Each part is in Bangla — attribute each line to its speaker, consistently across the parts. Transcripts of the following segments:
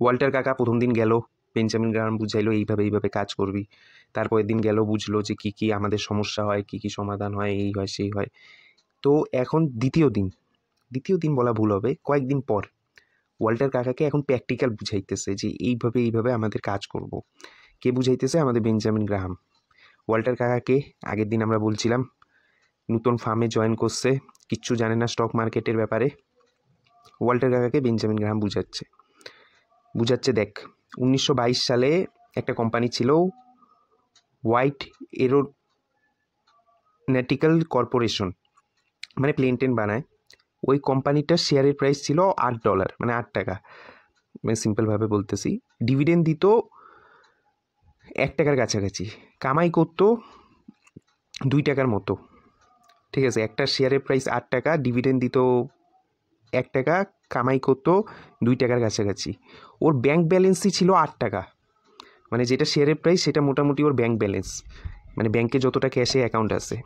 Speaker 1: ওয়াল্টার কাকা প্রথম দিন গেল, বেঞ্জামিন গ্রাহাম বুঝাইলো এইভাবে এইভাবে কাজ করবি। তারপরের দিন গেল, বুঝলো যে কী কী আমাদের সমস্যা হয়, কী কী সমাধান হয়, এই হয় সেই হয়। তো এখন দ্বিতীয় দিন বলা ভুল হবে, কয়েকদিন পর ওয়াল্টার কাকাকে এখন প্র্যাকটিক্যাল বুঝাইতেছে যে এইভাবে এইভাবে আমাদের কাজ করব। কে বুঝাইতেছে? আমাদের বেঞ্জামিন গ্রাহাম। ওয়াল্টার কাকাকে আগের দিন আমরা বলছিলাম নতুন ফার্মে জয়েন করছে, কিচ্ছু জানে না স্টক মার্কেটের ব্যাপারে। ওয়াল্টার কাকাকে বেঞ্জামিন গ্রাহাম বুঝাচ্ছে দেখ 1922 সালে একটা কোম্পানি ছিল হোয়াইট এরোনটিক্যাল কর্পোরেশন, মানে প্লেন টেন বানায়। ওই কোম্পানিটার শেয়ারের প্রাইস ছিল $8, মানে 8 টাকা, মানে সিম্পলভাবে বলতেছি। ডিভিডেন্ড দিত 1 টাকার কাছাকাছি, কামাই করতো 2 টাকার মতো। ঠিক আছে, একটা শেয়ারের প্রাইস 8 টাকা, ডিভিডেন্ড দিত 1 টাকা, কামাই করতো 2 টাকার কাছাকাছি। ওর ব্যাংক ব্যালেন্সই ছিল 8 টাকা, মানে যেটা শেয়ারের প্রাইস সেটা মোটামুটি ওর ব্যাংক ব্যালেন্স, মানে ব্যাংকে যতটা ক্যাশে অ্যাকাউন্ট আছে।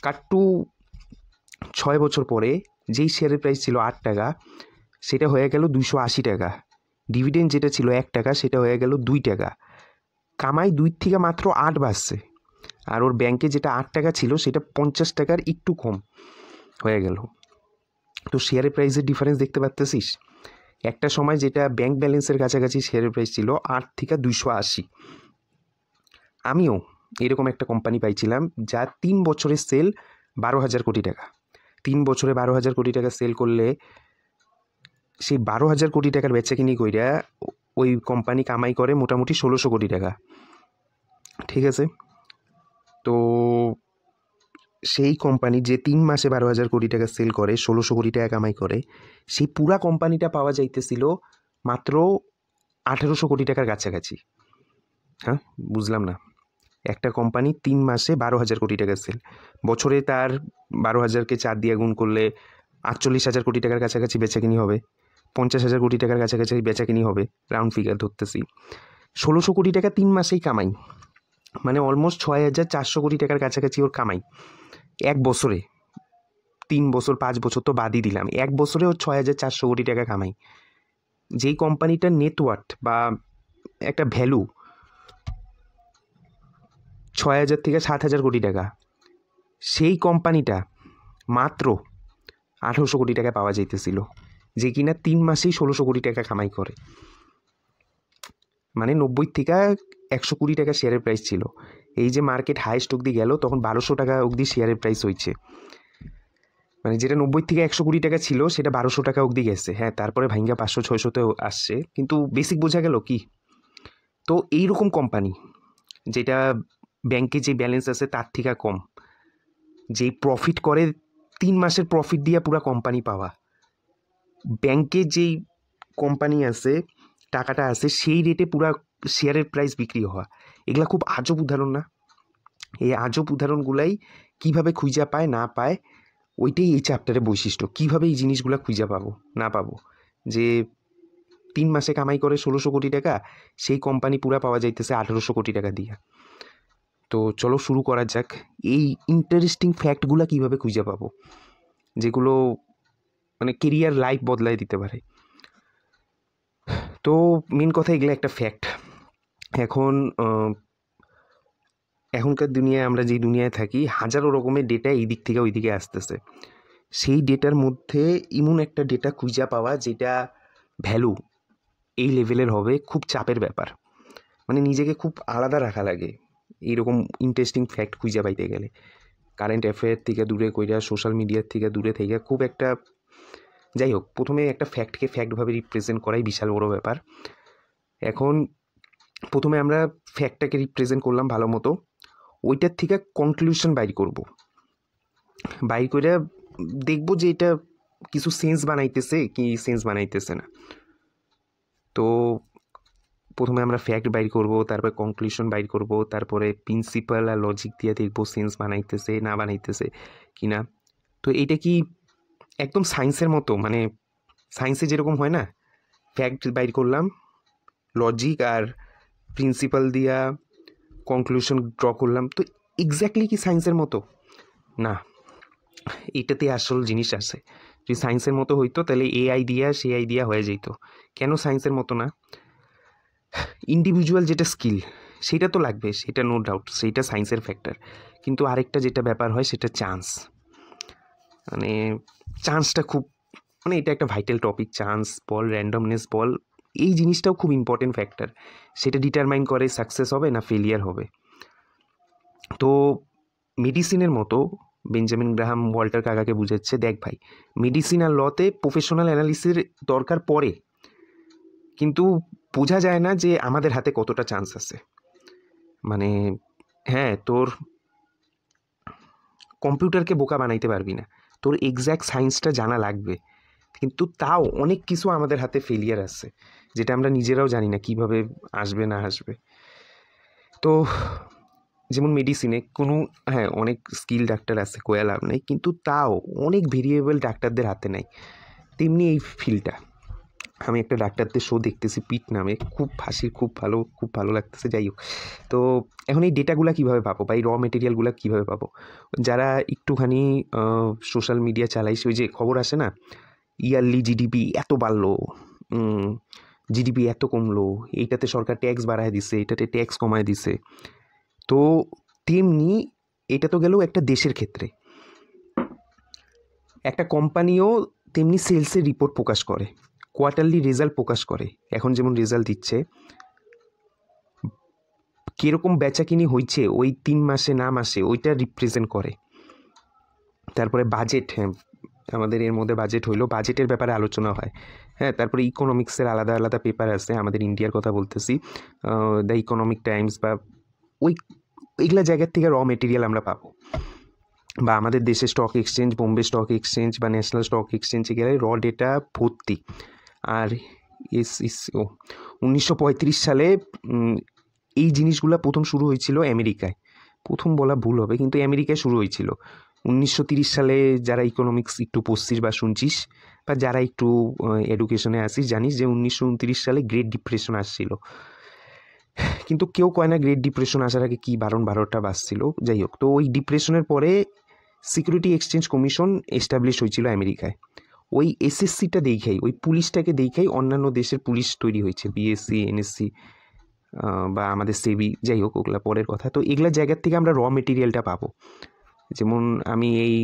Speaker 1: কাট্টু 6 বছর পরে যেই শেয়ারের প্রাইস ছিল 8 টাকা সেটা হয়ে গেল 280 টাকা, ডিভিডেন্ড যেটা ছিল 1 টাকা সেটা হয়ে গেল 2 টাকা, কামাই 2 থেকে মাত্র 8 বাড়ছে। আর ওর ব্যাংকে যেটা 8 টাকা ছিল সেটা 50 টাকার একটু কম হয়ে গেল। তো শেয়ারের প্রাইসের ডিফারেন্স দেখতে পাচ্ছিস? একটা সময় যেটা ব্যাংক ব্যালেন্সের কাছাকাছি শেয়ারের প্রাইস ছিল 8 থেকে 280। আমিও এরকম একটা কোম্পানি পাইছিলাম যার 3 বছরের সেল 12,000 কোটি টাকা। 3 বছরে 12,000 কোটি টাকা সেল করলে সেই 12,000 কোটি টাকার বেচাকিনি কইরা ওই কোম্পানি কামাই করে মোটামুটি 1600 কোটি টাকা। ঠিক আছে, তো সেই কোম্পানি যে 3 মাসে 12,000 কোটি টাকা সেল করে 1600 কোটি টাকা কামাই করে, সেই পুরা কোম্পানিটা পাওয়া যাইতেছিল মাত্র 1800 কোটি টাকার কাছাকাছি। হ্যাঁ, বুঝলাম না। একটা কোম্পানি 3 মাসে 12,000 কোটি টাকা সেল, বছরে তার 12,000কে 4 দিয়ে গুণ করলে 48,000 কোটি টাকার কাছাকাছি বেচাকিনি হবে, 50,000 কোটি টাকার কাছাকাছি বেচাকিনি হবে, রাউন্ড ফিগার ধরতেছি। 1600 কোটি টাকা 3 মাসেই কামাই, মানে অলমোস্ট 6,400 কোটি টাকার কাছাকাছি ওর কামাই এক বছরে। 3 বছর 5 বছর তো বাদই দিলাম, এক বছরে ওর 6,400 কোটি টাকা কামাই। যেই কোম্পানিটার নেটওয়ার্থ বা একটা ভ্যালু 6,000 থেকে 7,000 কোটি টাকা, সেই কোম্পানিটা মাত্র 1800 কোটি টাকা পাওয়া যাইতেছিল, যে কিনা 3 মাসেই 1600 কোটি টাকা কামাই করে। মানে 90 থেকে 100 কোটি টাকা শেয়ারের প্রাইস ছিল। এই যে মার্কেট হাইস্ট অবধি গেল তখন 1200 টাকা অবধি শেয়ারের প্রাইস হয়েছে, মানে যেটা 90 থেকে 100 কোটি টাকা ছিল সেটা 1200 টাকা অবধি গেছে। হ্যাঁ, তারপরে ভাঙ্গা 500-600তেও আসছে, কিন্তু বেসিক বোঝা গেল কি? তো এইরকম কোম্পানি যেটা ব্যাংকে যে ব্যালেন্স আছে তার থেকে কম, যেই প্রফিট করে 3 মাসের প্রফিট দিয়ে পুরো কোম্পানি পাওয়া, ব্যাংকে যেই কোম্পানি আছে টাকাটা আছে সেই রেটে পুরা শেয়ারের প্রাইস বিক্রি হওয়া, এগুলা খুব আজব উদাহরণ না? এই আজব উদাহরণগুলাই কিভাবে খুঁজা পায় না পায়, ওইটাই এই চ্যাপ্টারের বৈশিষ্ট্য। কিভাবে এই জিনিসগুলো খুঁজা পাবো না পাবো, যে 3 মাসে কামাই করে 1600 কোটি টাকা, সেই কোম্পানি পুরা পাওয়া যাইতেছে 1800 কোটি টাকা দিয়ে। তো চলো শুরু করা যাক। এই ইন্টারেস্টিং ফ্যাক্টগুলো কিভাবে খুঁজে পাবো, যেগুলো মানে কেরিয়ার লাইফ বদলায় দিতে পারে। তো মেন কথা, এগুলো একটা ফ্যাক্ট। এখনকার দুনিয়ায়, আমরা যেই দুনিয়ায় থাকি, হাজারো রকমের ডেটা এই দিক থেকে ওই দিকে আসতেছে। সেই ডেটার মধ্যে এমন একটা ডেটা খুঁজে পাওয়া যেটা ভ্যালু এই লেভেলের হবে, খুব চাপের ব্যাপার। মানে নিজেকে খুব আলাদা রাখা লাগে এইরকম ইন্টারেস্টিং ফ্যাক্ট খুঁজে পাইতে গেলে। কারেন্ট অ্যাফেয়ার থেকে দূরে কইরা, সোশ্যাল মিডিয়ার থেকে দূরে থেকে, খুব একটা, যাই হোক, প্রথমে একটা ফ্যাক্টকে ফ্যাক্টভাবে রিপ্রেজেন্ট করাই বিশাল বড় ব্যাপার। এখন প্রথমে আমরা ফ্যাক্টটাকে রিপ্রেজেন্ট করলাম ভালো মতো, ওইটার থেকে কনক্লুশন বাইর করব, বাইর করে দেখবো যে এটা কিছু সেন্স বানাইতেছে কি সেন্স বানাইতেছে না। তো প্রথমে আমরা ফ্যাক্ট বাইর করব, তারপরে কনক্লুশন বাইর করব, তারপরে প্রিন্সিপাল আর লজিক দিয়ে দেখবো সেন্স বানাইতেছে না বানাইতেছে কি না। তো এইটা কি একদম সায়েন্সের মতো, মানে সায়েন্সে যেরকম হয় না, ফ্যাক্ট বাইর করলাম, লজিক আর প্রিন্সিপাল দিয়া কনক্লুশন ড্র করলাম, তো এক্স্যাক্টলি কি সায়েন্সের মতো? না, এটাতে আসল জিনিস আছে। যদি সায়েন্সের মতো হইতো তাহলে এআই দিয়া সেআই দিয়া হয়ে যেত। কেন সায়েন্সের মতো না? ইন্ডিভিজুয়াল যেটা স্কিল সেটা তো লাগবে, সেটা নো ডাউট, সেইটা সায়েন্সের ফ্যাক্টর। কিন্তু আরেকটা যেটা ব্যাপার হয় সেটা চান্স। মানে চান্সটা খুব, মানে এটা একটা ভাইটাল টপিক। চান্স বল, র্যান্ডমনেস বল, এই জিনিসটাও খুব ইম্পর্টেন্ট ফ্যাক্টর। সেটা ডিটারমাইন করে সাকসেস হবে না ফেলিয়ার হবে। তো মেডিসিনের মতো বেঞ্জামিন গ্রাহাম ওয়াল্টার কাকাকে বুঝাচ্ছে, দেখ ভাই, মেডিসিন আর লতে প্রফেশনাল অ্যানালিসিসের দরকার পড়ে, কিন্তু বোঝা যায় না যে আমাদের হাতে কতটা চান্স আছে। মানে হ্যাঁ, তোর কম্পিউটারকে বোকা বানাইতে পারবি না, তোর এক্স্যাক্ট সায়েন্সটা জানা লাগবে, কিন্তু তাও অনেক কিছু আমাদের হাতে ফেলিয়ার আছে যেটা আমরা নিজেরাও জানি না কিভাবে আসবে না আসবে। তো যেমন মেডিসিনে কোনো, হ্যাঁ, অনেক স্কিল ডাক্তার আছে, কোয়া লাভ নেই, কিন্তু তাও অনেক ভেরিয়েবল ডাক্তারদের হাতে নেই। তেমনি এই ফিল্ডটা, আমি একটা ডাক্তারদের শো দেখতেছি পিট নামে, খুব হাসির, খুব ভালো লাগতেছে। যাই হোক, তো এখন এই ডেটাগুলো কীভাবে পাবো বা এই র মেটেরিয়ালগুলো কীভাবে পাবো? যারা একটুখানি সোশ্যাল মিডিয়া চালাইছে, ওই যে খবর আসে না, ইয়ারলি জিডিপি এত বাড়লো, জিডিপি এত কমলো, এইটাতে সরকার ট্যাক্স বাড়ায় দিছে, এটাতে ট্যাক্স কমায় দিছে। তো তেমনি এটা তো গেল একটা দেশের ক্ষেত্রে, একটা কোম্পানিও তেমনি সেলসের রিপোর্ট প্রকাশ করে, কোয়ার্টারলি রেজাল্ট প্রকাশ করে। এখন যেমন রেজাল্ট দিচ্ছে, কীরকম বেচাকিনি হয়েছে ওই 3 মাসে না মাসে, ওইটা রিপ্রেজেন্ট করে। তারপরে বাজেট, হ্যাঁ, আমাদের এর মধ্যে বাজেট হইলো, বাজেটের ব্যাপারে আলোচনা হয়। হ্যাঁ, তারপরে ইকোনমিক্সের আলাদা আলাদা পেপার আছে, আমাদের ইন্ডিয়ার কথা বলতেছি, দ্য ইকোনমিক টাইমস বা এইগুলা জায়গার থেকে র মেটেরিয়াল আমরা পাবো। বা আমাদের দেশের stock exchange, Bombay stock exchange বা ন্যাশনাল স্টক এক্সচেঞ্জে গেলে র ডেটা ভর্তি। আর 1935 সালে এই জিনিসগুলো প্রথম শুরু হয়েছিল আমেরিকায়। প্রথম বলা ভুল হবে, কিন্তু আমেরিকায় শুরু হয়েছিল 1930 সালে। যারা ইকোনমিক্স একটু পড়ছিস বা শুনছিস, বা যারা একটু এডুকেশনে আসিস, জানিস যে 1929 সালে গ্রেট ডিপ্রেশন আসছিল। কিন্তু কেউ কয় না গ্রেট ডিপ্রেশন আসার আগে কি 12টা বাজছিল। যাই হোক, তো ওই ডিপ্রেশনের পরে সিকিউরিটি এক্সচেঞ্জ কমিশন এস্টাবলিশ হয়েছিল আমেরিকায়। ওই এসএসসিটা দেখাই, ওই পুলিশটাকে দেখাই অন্যান্য দেশের পুলিশ তৈরি হয়েছে, বিএসসি, এনএসসি বা আমাদের সেবি। যাই হোক, ওগুলা পরের কথা। তো এগুলা জায়গার থেকে আমরা র মেটেরিয়ালটা পাবো। যেমন আমি এই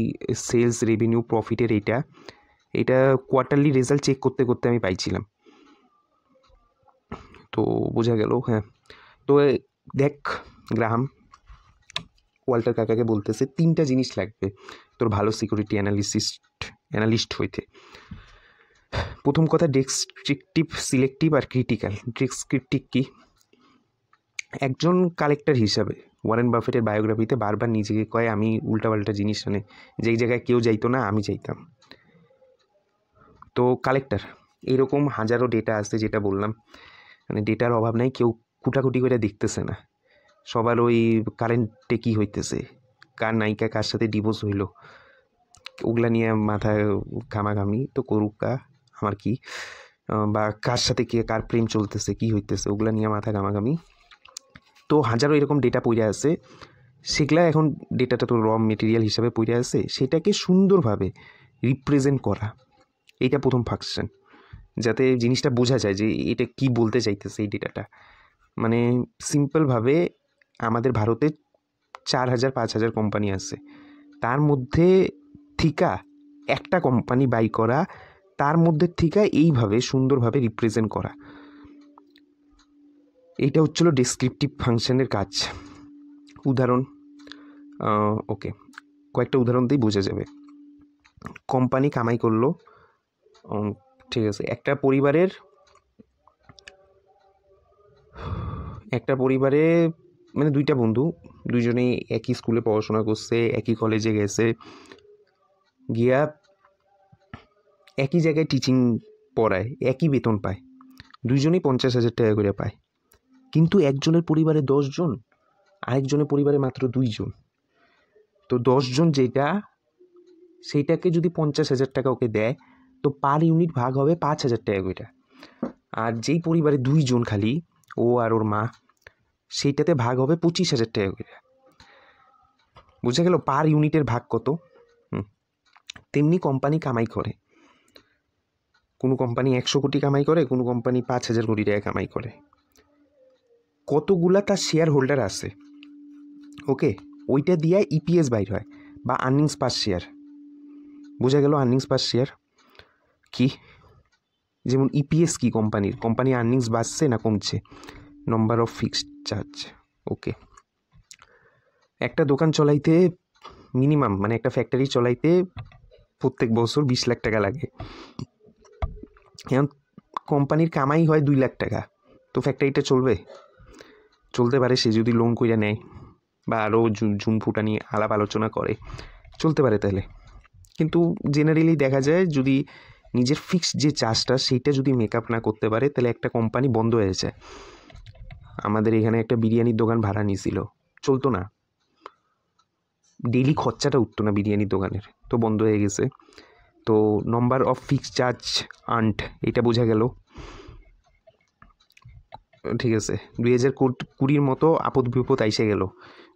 Speaker 1: সেলস রেভিনিউ প্রফিটের এটা কোয়ার্টারলি রেজাল্ট চেক করতে করতে আমি পাইছিলাম। তো বোঝা গেল। হ্যাঁ, তো দেখ, ওয়াল্টার কাকাকে বলতেছে 3টা জিনিস লাগবে তোর ভালো সিকিউরিটি অ্যানালিস্ট হইতে। প্রথম কথা, ডেসক্রিপটিভ, সিলেক্টিভ আর ক্রিটিক্যাল। ডেসক্রিপটিভ কি? একজন কালেক্টর হিসাবে ওয়ারেন বাফেটের বায়োগ্রাফিতে বারবার নিজেকে কয়, আমি উল্টাপাল্টা জিনিস আনে, যেই জায়গায় কেউ যাইতো না আমি যাইতাম। তো কালেক্টর, এরকম হাজারো ডেটা আছে, যেটা বললাম, মানে ডেটার অভাব নাই, কেউ কুটাকুটি করে দেখতেছে না। সবার ওই কারেন্টে কী হইতেছে, কার নায়িকা কার সাথে ডিভোর্স হইল, ওগুলা নিয়ে মাথায় ঘামাঘামি তো করুকা, আমার কি, বা কার সাথে কে কার প্রেম চলতেছে, কি হইতেছে, ওগুলা নিয়ে মাথা ঘামাঘামি। তো হাজারো এরকম ডেটা পড়ে আছে, সেগুলা এখন ডেটাটা তো র মেটেরিয়াল হিসাবে পড়ে আছে, সেটাকে সুন্দরভাবে রিপ্রেজেন্ট করা, এইটা প্রথম ফাংশন, যাতে জিনিসটা বোঝা যায় যে এটা কি বলতে চাইতেছে এই ডেটাটা। মানে সিম্পলভাবে আমাদের ভারতে 4000-5000 কোম্পানি আছে, তার মধ্যে থিকা একটা কোম্পানি বাই করা, তার মধ্যে থিকা এইভাবে সুন্দরভাবে রিপ্রেজেন্ট করা, এইটা হচ্ছিল ডেসক্রিপটিভ ফাংশনের কাজ। উদাহরণ, ওকে, কয়েকটা উদাহরণ দিয়েই বোঝা যাবে। কোম্পানি কামাই করলো, ঠিক আছে, একটা পরিবারে মানে 2টা বন্ধু, দুইজনেই একই স্কুলে পড়াশোনা করছে, একই কলেজে গেছে, গিয়া একই জায়গায় টিচিং পড়ায়, একই বেতন পায়, দুইজনেই 50,000 টাকা করে পায়। কিন্তু একজনের পরিবারে 10 জন, আরেকজনের পরিবারে মাত্র 2 জন। তো 10 জন যেটা, সেইটাকে যদি 50,000 টাকা ওকে দেয়, তো পার ইউনিট ভাগ হবে 5,000 টাকা করে। আর যেই পরিবারে 2 জন খালি, ও আর ওর মা, সেইটাতে ভাগ হবে 25,000 টাকা করে। বুঝা গেল পার ইউনিটের ভাগ কত? তেমনি কোম্পানি কামাই করে, কোনো কোম্পানি 100 কোটি কামাই করে, কোনো কোম্পানি 5,000 কোটি টাকা কামাই করে। কতগুলা তার শেয়ার হোল্ডার আছে, ওকে, ওইটা দিয়ে ইপিএস বাইর হয় বা আর্নিংস পার শেয়ার। বোঝা গেল আর্নিংস পার শেয়ার কি? যেমন ইপিএস কি কোম্পানি আর্নিংস বাড়ছে না কমছে, নম্বর অফ ফিক্সড চার্জ। ওকে, একটা দোকান চলাইতে মিনিমাম মানে একটা ফ্যাক্টরি চলাইতে প্রত্যেক বছর 20 লাখ টাকা লাগে। এখন কোম্পানির কামাই হয় 2 লাখ টাকা, তো ফ্যাক্টরিটা চলতে পারে সে যদি লোন করে নেয় বা আরও ঝুম ফুটানি আলাপ আলোচনা করে, চলতে পারে তাহলে। কিন্তু জেনারেলি দেখা যায় যদি নিজের ফিক্সড যে চার্জটা সেইটা যদি মেকআপ না করতে পারে তাহলে একটা কোম্পানি বন্ধ হয়ে যায়। আমাদের এখানে একটা বিরিয়ানির দোকান ভাড়া নিয়েছিল, চলতো না, ডেইলি খরচাটা উঠতো না বিরিয়ানির দোকানের, তো বন্ধ হয়ে গেছে। তো number of fixed charge earned, এটা বোঝা গেল। ঠিক আছে, 2020 মতো আপদ বিপদ আইসে গেল।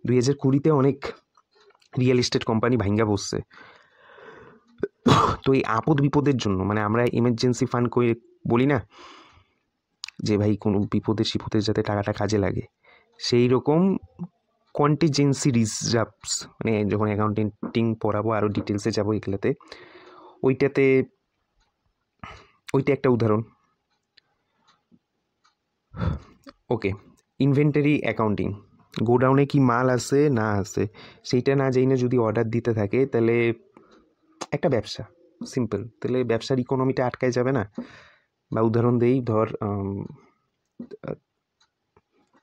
Speaker 1: 2020 অনেক রিয়েল এস্টেট কোম্পানি ভাঙ্গা বসছে। তো এই আপদ বিপদের জন্য মানে আমরা এমার্জেন্সি ফান্ড করে বলি না যে ভাই কোনো বিপদের সিপদের যাতে টাকাটা কাজে লাগে, সেই রকম কন্টিজেন্সি রিজার্ভস, মানে যখন অ্যাকাউন্টিং পড়াবো আরও ডিটেলসে যাবো এগুলোতে, ওইটা একটা উদাহরণ। ওকে, ইনভেন্টারি অ্যাকাউন্টিং, গোডাউনে কি মাল আছে না আছে সেইটা না জানি না যদি অর্ডার দিতে থাকে তাহলে একটা ব্যবসা সিম্পল, তাহলে ব্যবসার ইকোনমিটা আটকায় যাবে না। বা উদাহরণ দেই, ধর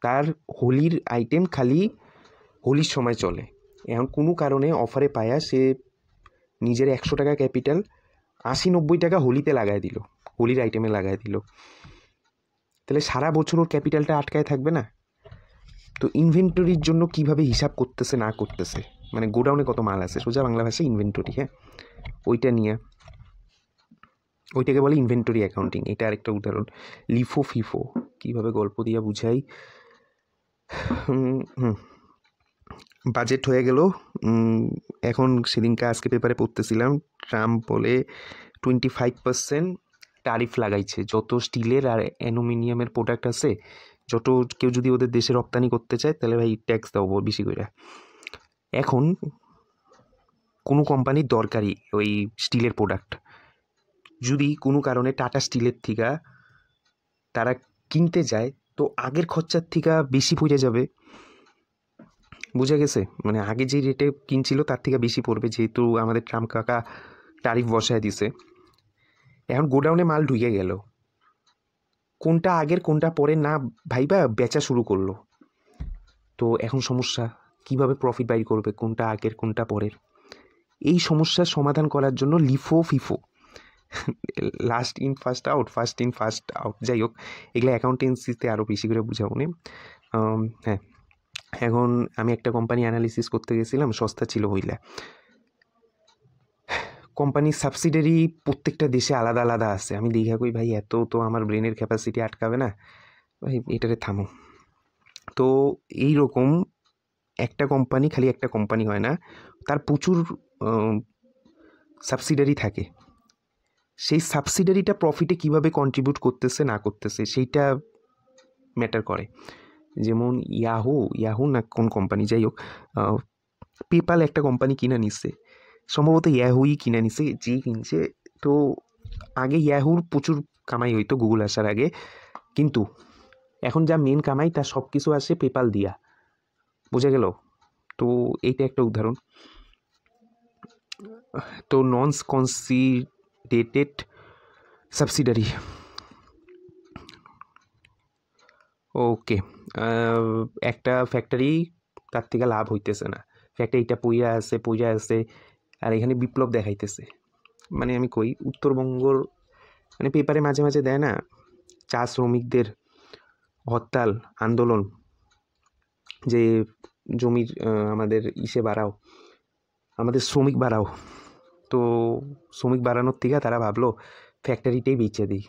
Speaker 1: তার হোলির আইটেম খালি হোলির সময় চলে, এখন কোনো কারণে অফারে পায়া সে নিজের 100 টাকা ক্যাপিটাল 80-90 টাকা হোলিতে লাগাই দিল, হোলির আইটেমে লাগাই দিল, তাহলে সারা বছর ওর ক্যাপিটালটা আটকায় থাকবে না। তো ইনভেন্টরির জন্য কিভাবে হিসাব করতেছে না করতেছে, মানে গোডাউনে কত মাল আছে, সোজা বাংলা ভাষায় ইনভেন্টরি, হ্যাঁ, ওইটাকে বলে ইনভেন্টরি অ্যাকাউন্টিং। এটা আরেকটা উদাহরণ। লিফো ফিফো কীভাবে গল্প দিয়ে বুঝাই। বাজেট হয়ে গেল। এখন সেদিনকে আজকে পেপারে পড়তেছিলাম, ট্রাম্প বলে 25% ট্যারিফ লাগাইছে যত স্টিলের আর অ্যালুমিনিয়ামের প্রোডাক্ট আছে, যত কেউ যদি ওদের দেশে রপ্তানি করতে চায় তাহলে ভাই ট্যাক্স দাও বেশি করে। এখন কোনো কোম্পানির দরকারি ওই স্টিলের প্রোডাক্ট, যদি কোনো কারণে টাটা স্টিলের থেকে তারা কিনতে যায় তো আগের খরচার থেকে বেশি পড়ে যাবে। বুঝা গেছে, মানে আগে যে রেটে কিনছিল তার থেকে বেশি পড়বে, যেহেতু আমাদের ট্রাম্প কাকা ট্যারিফ বসায় দিছে। এখন গোডাউনে মাল ঢুকে গেল, কোনটা আগের কোনটা পরের না ভাইবা বেচা শুরু করলো, তো এখন সমস্যা কিভাবে প্রফিট বাইর করবে, কোনটা আগের কোনটা পরের। এই সমস্যার সমাধান করার জন্য LIFO FIFO, last in first out, first in first out, যাই হোক এগুলো অ্যাকাউন্টেন্সিতে আরও বেশি করে বুঝাবো না। হ্যাঁ, এখন আমি একটা কোম্পানি অ্যানালিসিস করতে গেছিলাম, সস্তা ছিল হইলে। কোম্পানির সাবসিডারি প্রত্যেকটা দেশে আলাদা আলাদা আছে, আমি দেখা কই ভাই এত তো আমার ব্রেনের ক্যাপাসিটি আটকাবে না ভাই, এটারে থামো। তো এই রকম একটা কোম্পানি খালি একটা কোম্পানি হয় না, তার প্রচুর সাবসিডারি থাকে, সেই সাবসিডারিটা প্রফিটে কিভাবে কন্ট্রিবিউট করতেছে না করতেছে সেইটা ম্যাটার করে। যেমন ইয়াহু না কোন কোম্পানি, যাই হোক পেপাল একটা কোম্পানি কিনে নিচ্ছে, সম্ভবত ইয়াহুই কিনে নিচ্ছে, যেই কিনছে। তো আগে ইয়াহুর প্রচুর কামাই হইতো গুগল আসার আগে, কিন্তু এখন যা মেন কামাই তার সব কিছু আসে পেপাল দিয়া, বোঝা গেল। তো এইটা একটা উদাহরণ। তো নন কনসিডারেটেড সাবসিডারি, ওকে, একটা ফ্যাক্টরি তার থেকে লাভ হইতেছে না, ফ্যাক্টরিটা পইরা আছে আর এখানে বিপ্লব দেখাইতেছে। মানে আমি কই উত্তরবঙ্গর মানে পেপারে মাঝে মাঝে দেয় না, চা শ্রমিকদের হরতাল আন্দোলন, যে জমির আমাদের বাড়াও, আমাদের শ্রমিক বাড়াও। তো শ্রমিক বাড়ানোর থেকে তারা ভাবলো ফ্যাক্টরিটাই বেচে দিই,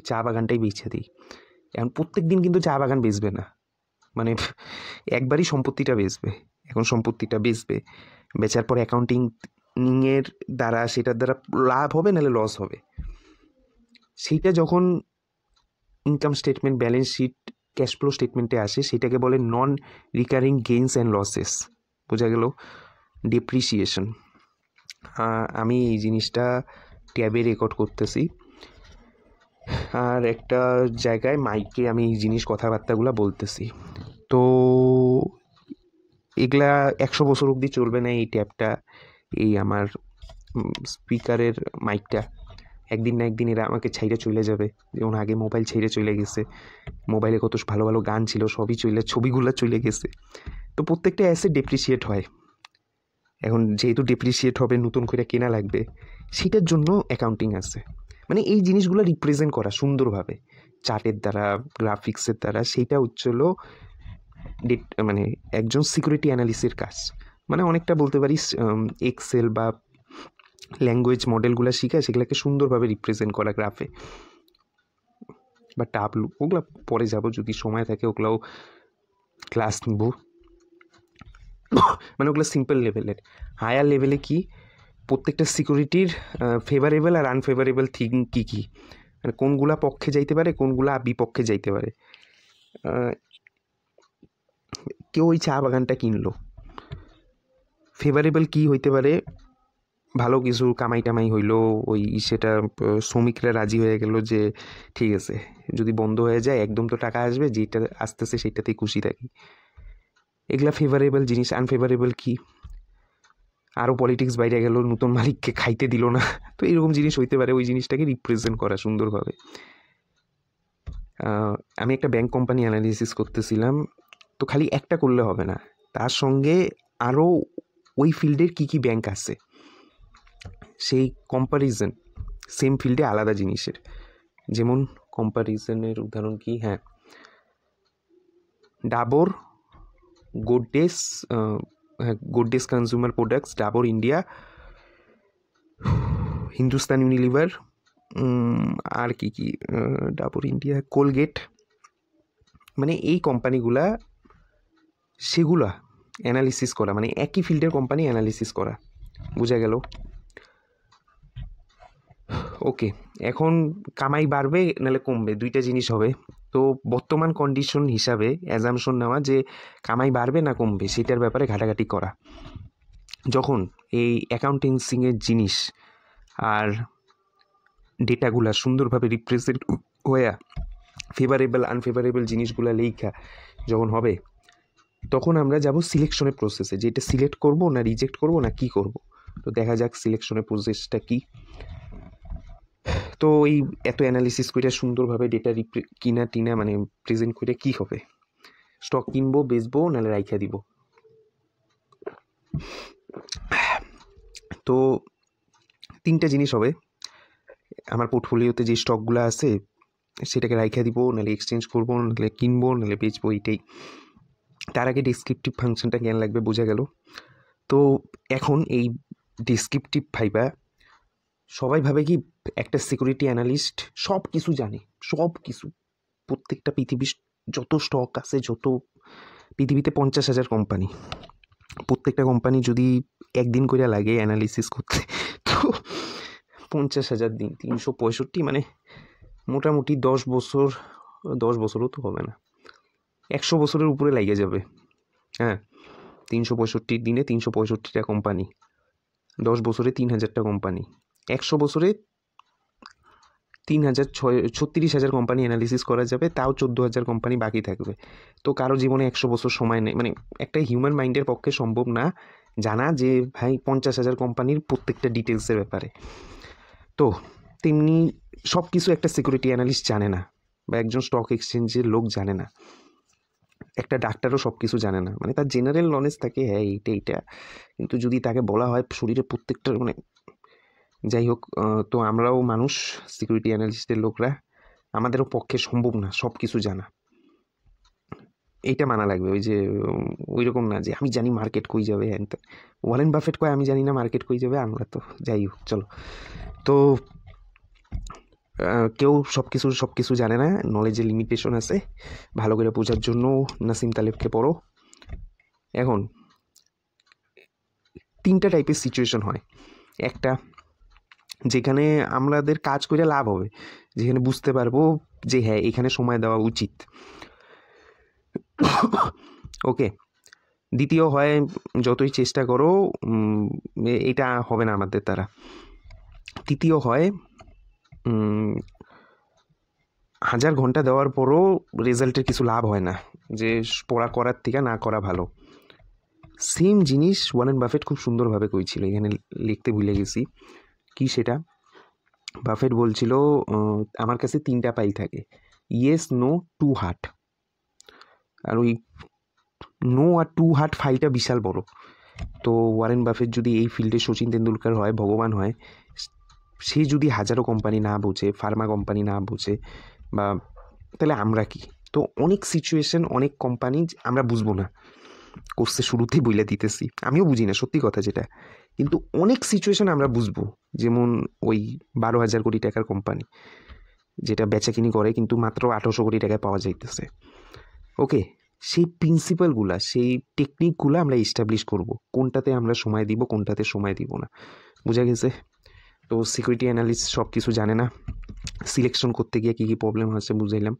Speaker 1: চা বাগানটাই বেচে দিই। এখন প্রত্যেক দিন কিন্তু চা বাগান বেচবে না, মানে একবারই সম্পত্তিটা বেচবে। এখন সম্পত্তিটা বেচার পর অ্যাকাউন্টিংয়ের দ্বারা সেটার দ্বারা লাভ হবে নাহলে লস হবে, সেইটা যখন income statement balance sheet cash flow স্টেটমেন্টে আসে সেটাকে বলে non recurring gains and losses. বোঝা গেল? ডেপ্রিসিয়েশন। আমি এই জিনিসটা ট্যাবে রেকর্ড করতেছি, আর একটা জায়গায় মাইকে আমি এই জিনিস কথাবার্তাগুলো বলতেছি। তো এগুলা 100 বছর অবধি চলবে না। এই ট্যাবটা, এই আমার স্পিকারের মাইকটা একদিন না একদিন এরা আমাকে ছাইড়ে চলে যাবে। যেমন আগে মোবাইল ছেড়ে চলে গেছে, মোবাইলে কত ভালো ভালো গান ছিল, সবই ছবিগুলো চলে গেছে। তো প্রত্যেকটা অ্যাসেট ডেপ্রিসিয়েট হয়। এখন যেহেতু ডেপ্রিসিয়েট হবে, নতুন করে কেনা লাগবে, সেটার জন্য অ্যাকাউন্টিং আছে। মানে এই জিনিসগুলো রিপ্রেজেন্ট করা সুন্দরভাবে চার্টের দ্বারা, গ্রাফিক্সের দ্বারা, সেইটা হচ্ছিল মানে একজন সিকিউরিটি অ্যানালিস্টের কাজ। মানে অনেকটা বলতে পারিস এক্সেল বা ল্যাঙ্গুয়েজ মডেলগুলো শিখা, সেগুলোকে সুন্দরভাবে রিপ্রেজেন্ট করা গ্রাফে বা টাবলু। ওগুলো পরে যাব যদি সময় থাকে, ওগুলোও ক্লাস নিব। মানে ওগুলো সিম্পল লেভেলের। হায়ার লেভেলে কি প্রত্যেকটা সিকিউরিটির ফেভারেবল আর আনফেভারেবল থিং কী কী, মানে কোনগুলা পক্ষে যাইতে পারে, কোনগুলা বিপক্ষে যাইতে পারে। কেউ ওই চা বাগানটা কিনলো, ফেভারেবল কি হইতে পারে, ভালো কিছু কামাই টামাই হইলো, ওই সেটা শ্রমিকরা রাজি হয়ে গেল যে ঠিক আছে যদি বন্ধ হয়ে যায় একদম তো টাকা আসবে, যেটা আসতেছে সেটাতেই খুশি থাকি। এগুলা ফেভারেবল জিনিস। আনফেভারেবল কি, আরও পলিটিক্স বাইরে গেল, নতুন মালিককে খাইতে দিল না, তো এরকম জিনিস হইতে পারে। ওই জিনিসটাকে রিপ্রেজেন্ট করা সুন্দরভাবে। আমি একটা ব্যাংক কোম্পানি অ্যানালিসিস করতেছিলাম, তো খালি একটা করলে হবে না, তার সঙ্গে আরও ওই ফিল্ডের কী কী ব্যাংক আছে সেই কম্প্যারিজন সেম ফিল্ডে আলাদা জিনিসের। যেমন কম্প্যারিজনের উদাহরণ কি, হ্যাঁ, Dabur, Godrej, Godrej consumer products, Dabur India, Hindustan Unilever, আর কি কি, ডাবর ইন্ডিয়া, কোলগেট, মানে এই কোম্পানিগুলা, সেগুলা অ্যানালিসিস করা, মানে একই ফিল্ডের কোম্পানি অ্যানালিসিস করা। বোঝা গেল? ওকে, এখন কামাই বাড়বে নাহলে কমবে, দুইটা জিনিস হবে। তো বর্তমান কন্ডিশন হিসাবে অ্যাজামশন নেওয়া যে কামাই বাড়বে না কমবে, সেটার ব্যাপারে ঘাটাঘাটি করা। যখন এই অ্যাকাউন্টেন্সিংয়ের জিনিস আর ডেটাগুলা সুন্দরভাবে রিপ্রেজেন্ট হয়ে ফেভারেবল আনফেভারেবল জিনিসগুলা লেখা যখন হবে, তখন আমরা যাব সিলেকশনের প্রসেসে, যে এটা সিলেক্ট করব না রিজেক্ট করব না কি করব। তো দেখা যাক সিলেকশনের প্রসেসটা কি। তো এই এত অ্যানালিসিস করে সুন্দরভাবে ডেটা কিনা টিনা মানে প্রেজেন্ট করে কি হবে, স্টক কিনবো, বেচবো, নাহলে রাইখা দিব। তো তিনটা জিনিস হবে। আমার পোর্টফোলিওতে যে স্টকগুলো আছে সেটাকে রাইখা দিব, নাহলে এক্সচেঞ্জ করবো, নাহলে কিনবো, নাহলে বেচবো, এইটাই। তার আগে ডেসক্রিপটিভ ফাংশনটা জ্ঞান লাগবে। বোঝা গেল? তো এখন এই ডেসক্রিপটিভ ভাইবা সবাই ভাবে কি একটা সিকিউরিটি অ্যানালিস্ট সব কিছু জানে, সব কিছু, প্রত্যেকটা পৃথিবীর যত স্টক আছে, যত পৃথিবীতে 50,000 কোম্পানি, প্রত্যেকটা কোম্পানি যদি একদিন করে লাগে অ্যানালিসিস করতে, তো 50,000 দিন, 365, মানে মোটামুটি 10 বছরও তো হবে না, 100 বছরের উপরে লেগে যাবে। হ্যাঁ, 365 দিনে 365টা কোম্পানি, 10 বছরে 3,000টা কোম্পানি, 100 বছরে 36,000 কোম্পানি অ্যানালিসিস করা যাবে, তাও 14,000 কোম্পানি বাকি থাকবে। তো কারো জীবনে 100 বছর সময় নেই, মানে একটা হিউম্যান মাইন্ডের পক্ষে সম্ভব না জানা যে ভাই 50,000 কোম্পানির প্রত্যেকটা ডিটেলসের ব্যাপারে। তো তেমনি সব কিছু একটা সিকিউরিটি অ্যানালিস্ট জানে না, বা একজন স্টক এক্সচেঞ্জের লোক জানে না, একটা ডাক্তারও সব কিছু জানে না। মানে তার জেনারেল নলেজ থাকে, হ্যাঁ এইটা, কিন্তু যদি তাকে বলা হয় শরীরের প্রত্যেকটা, মানে যাই হোক, তো আমরাও মানুষ, সিকিউরিটি অ্যানালিস্টের লোকরা, আমাদেরও পক্ষে সম্ভব না সব কিছু জানা। এইটা মানা লাগবে। ওই যে ওই রকম না যে আমি জানি মার্কেট কই যাবে, হ্যান ওয়ারেন বাফেট কয় আমি জানি না মার্কেট কই যাবে, আমরা তো যাই হোক চলো। তো কেউ সব কিছু জানে না, নলেজের লিমিটেশন আছে। ভালো করে বোঝার জন্য নাসিম তালেবকে পড়ো। এখন 3টা টাইপের সিচুয়েশন হয়। একটা, যেখানে আমাদের কাজ করে লাভ হবে, যেখানে বুঝতে পারবো যে হ্যাঁ এখানে সময় দেওয়া উচিত। ওকে, দ্বিতীয় হয় যতই চেষ্টা করো এটা হবে না আমাদের দ্বারা। তৃতীয় হয় 1000 ঘন্টা দেওয়ার পরও রেজাল্টের কিছু লাভ হয় না, যে পড়া করার থেকে না করা ভালো। সেম জিনিস ওয়ারেন বাফেট খুব সুন্দরভাবে কইছিল, এখানে লিখতে ভুলে গেছি কি সেটা। বাফেট বলছিল আমার কাছে 3টা পাই থাকে, ইয়েস, নো, টু হার্ট। আর ওই নো আর টু হার্ট ফাইলটা বিশাল বড়। তো ওয়ারেন বাফেট যদি এই ফিল্ডে সচিন তেন্ডুলকার হয়, ভগবান হয়, সে যদি হাজারো কোম্পানি না বোঝে, ফার্মা কোম্পানি না বোঝে, বা তাহলে আমরা কি? তো অনেক সিচুয়েশন, অনেক কোম্পানি আমরা বুঝবো না, কোর্সে শুরুতেই বলে দিতেছি, আমিও বুঝি না সত্যি কথা যেটা, কিন্তু অনেক সিচুয়েশন আমরা বুঝবো। যেমন ওই 12,000 কোটি টাকার কোম্পানি যেটা বেচাকিনি করে কিন্তু মাত্র 1800 কোটি টাকায় পাওয়া যাইতেছে। ওকে, সেই প্রিন্সিপালগুলা, সেই টেকনিকগুলো আমরা এস্টাবলিশ করব, কোনটাতে আমরা সময় দিব, কোনটাতে সময় দিব না। বোঝা গেছে? তো সিকিউরিটি অ্যানালিস্ট সব কিছু জানে না, সিলেকশন করতে গিয়ে কী কী প্রবলেম আছে বুঝাইলাম।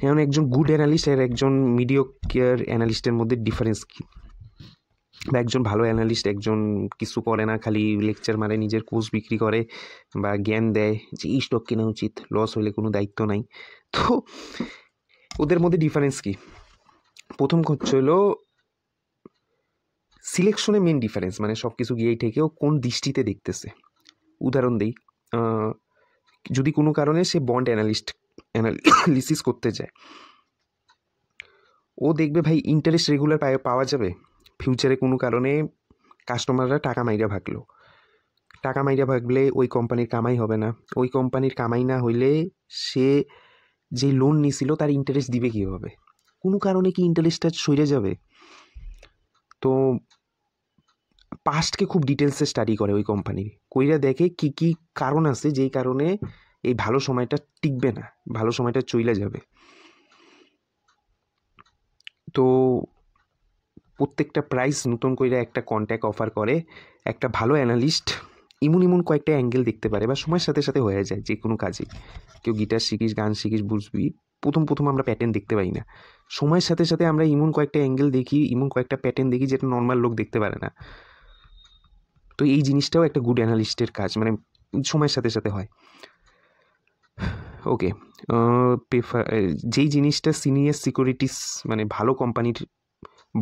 Speaker 1: এখন একজন গুড অ্যানালিস্ট আর একজন মিডিওক্যার অ্যানালিস্টের মধ্যে ডিফারেন্স কী? বা একজন ভালো অ্যানালিস্ট একজন কিছু করে না, খালি লেকচার মারে, নিজের কোর্স বিক্রি করে বা জ্ঞান দেয় যে এই স্টক কেনা উচিত, লস হলে কোনো দায়িত্ব নাই। তো ওদের মধ্যে ডিফারেন্স কী? প্রথম হচ্ছে হলো সিলেকশনে মেন ডিফারেন্স, মানে সব কিছু গিয়েই থেকেও কোন দৃষ্টিতে দেখতেছে। উদাহরণ দিই, যদি কোনো কারণে সে বন্ড অ্যানালিসিস করতে যায়, ও দেখবে ভাই ইন্টারেস্ট রেগুলার পাওয়া যাবে। ফিউচারে কোনো কারণে কাস্টমাররা টাকা মাইরা ভাগলে ওই কোম্পানির কামাই হবে না। ওই কোম্পানির কামাই না হইলে সে যে লোন নিছিল তার ইন্টারেস্ট দিবে কীভাবে? কোনো কারণে কি ইন্টারেস্টটা সরে যাবে? তো পাস্টকে খুব ডিটেলসে স্টাডি করে ওই কোম্পানির, কইরা দেখে কি কি কারণ আছে যেই কারণে এই ভালো সময়টা টিকবে না, ভালো সময়টা চইলা যাবে। তো প্রত্যেকটা প্রাইস নতুন করে একটা কন্ট্যাক্ট অফার করে। একটা ভালো অ্যানালিস্ট ইমন কয়েকটা অ্যাঙ্গেল দেখতে পারে, বা সময়ের সাথে সাথে হয়ে যায় যে কোনো কাজে। কেউ গিটার শিখিস, গান শিখিস, বুঝবি, প্রথম আমরা প্যাটার্ন দেখতে পাই না। সময়ের সাথে সাথে আমরা ইমন কয়েকটা অ্যাঙ্গেল দেখি, ইমন কয়েকটা প্যাটার্ন দেখি যেটা নর্মাল লোক দেখতে পারে না। তো এই জিনিসটাও একটা গুড অ্যানালিস্টের কাজ, মানে সময়ের সাথে সাথে হয়। ওকে, যেই জিনিসটা সিনিয়র সিকিউরিটিস মানে ভালো কোম্পানির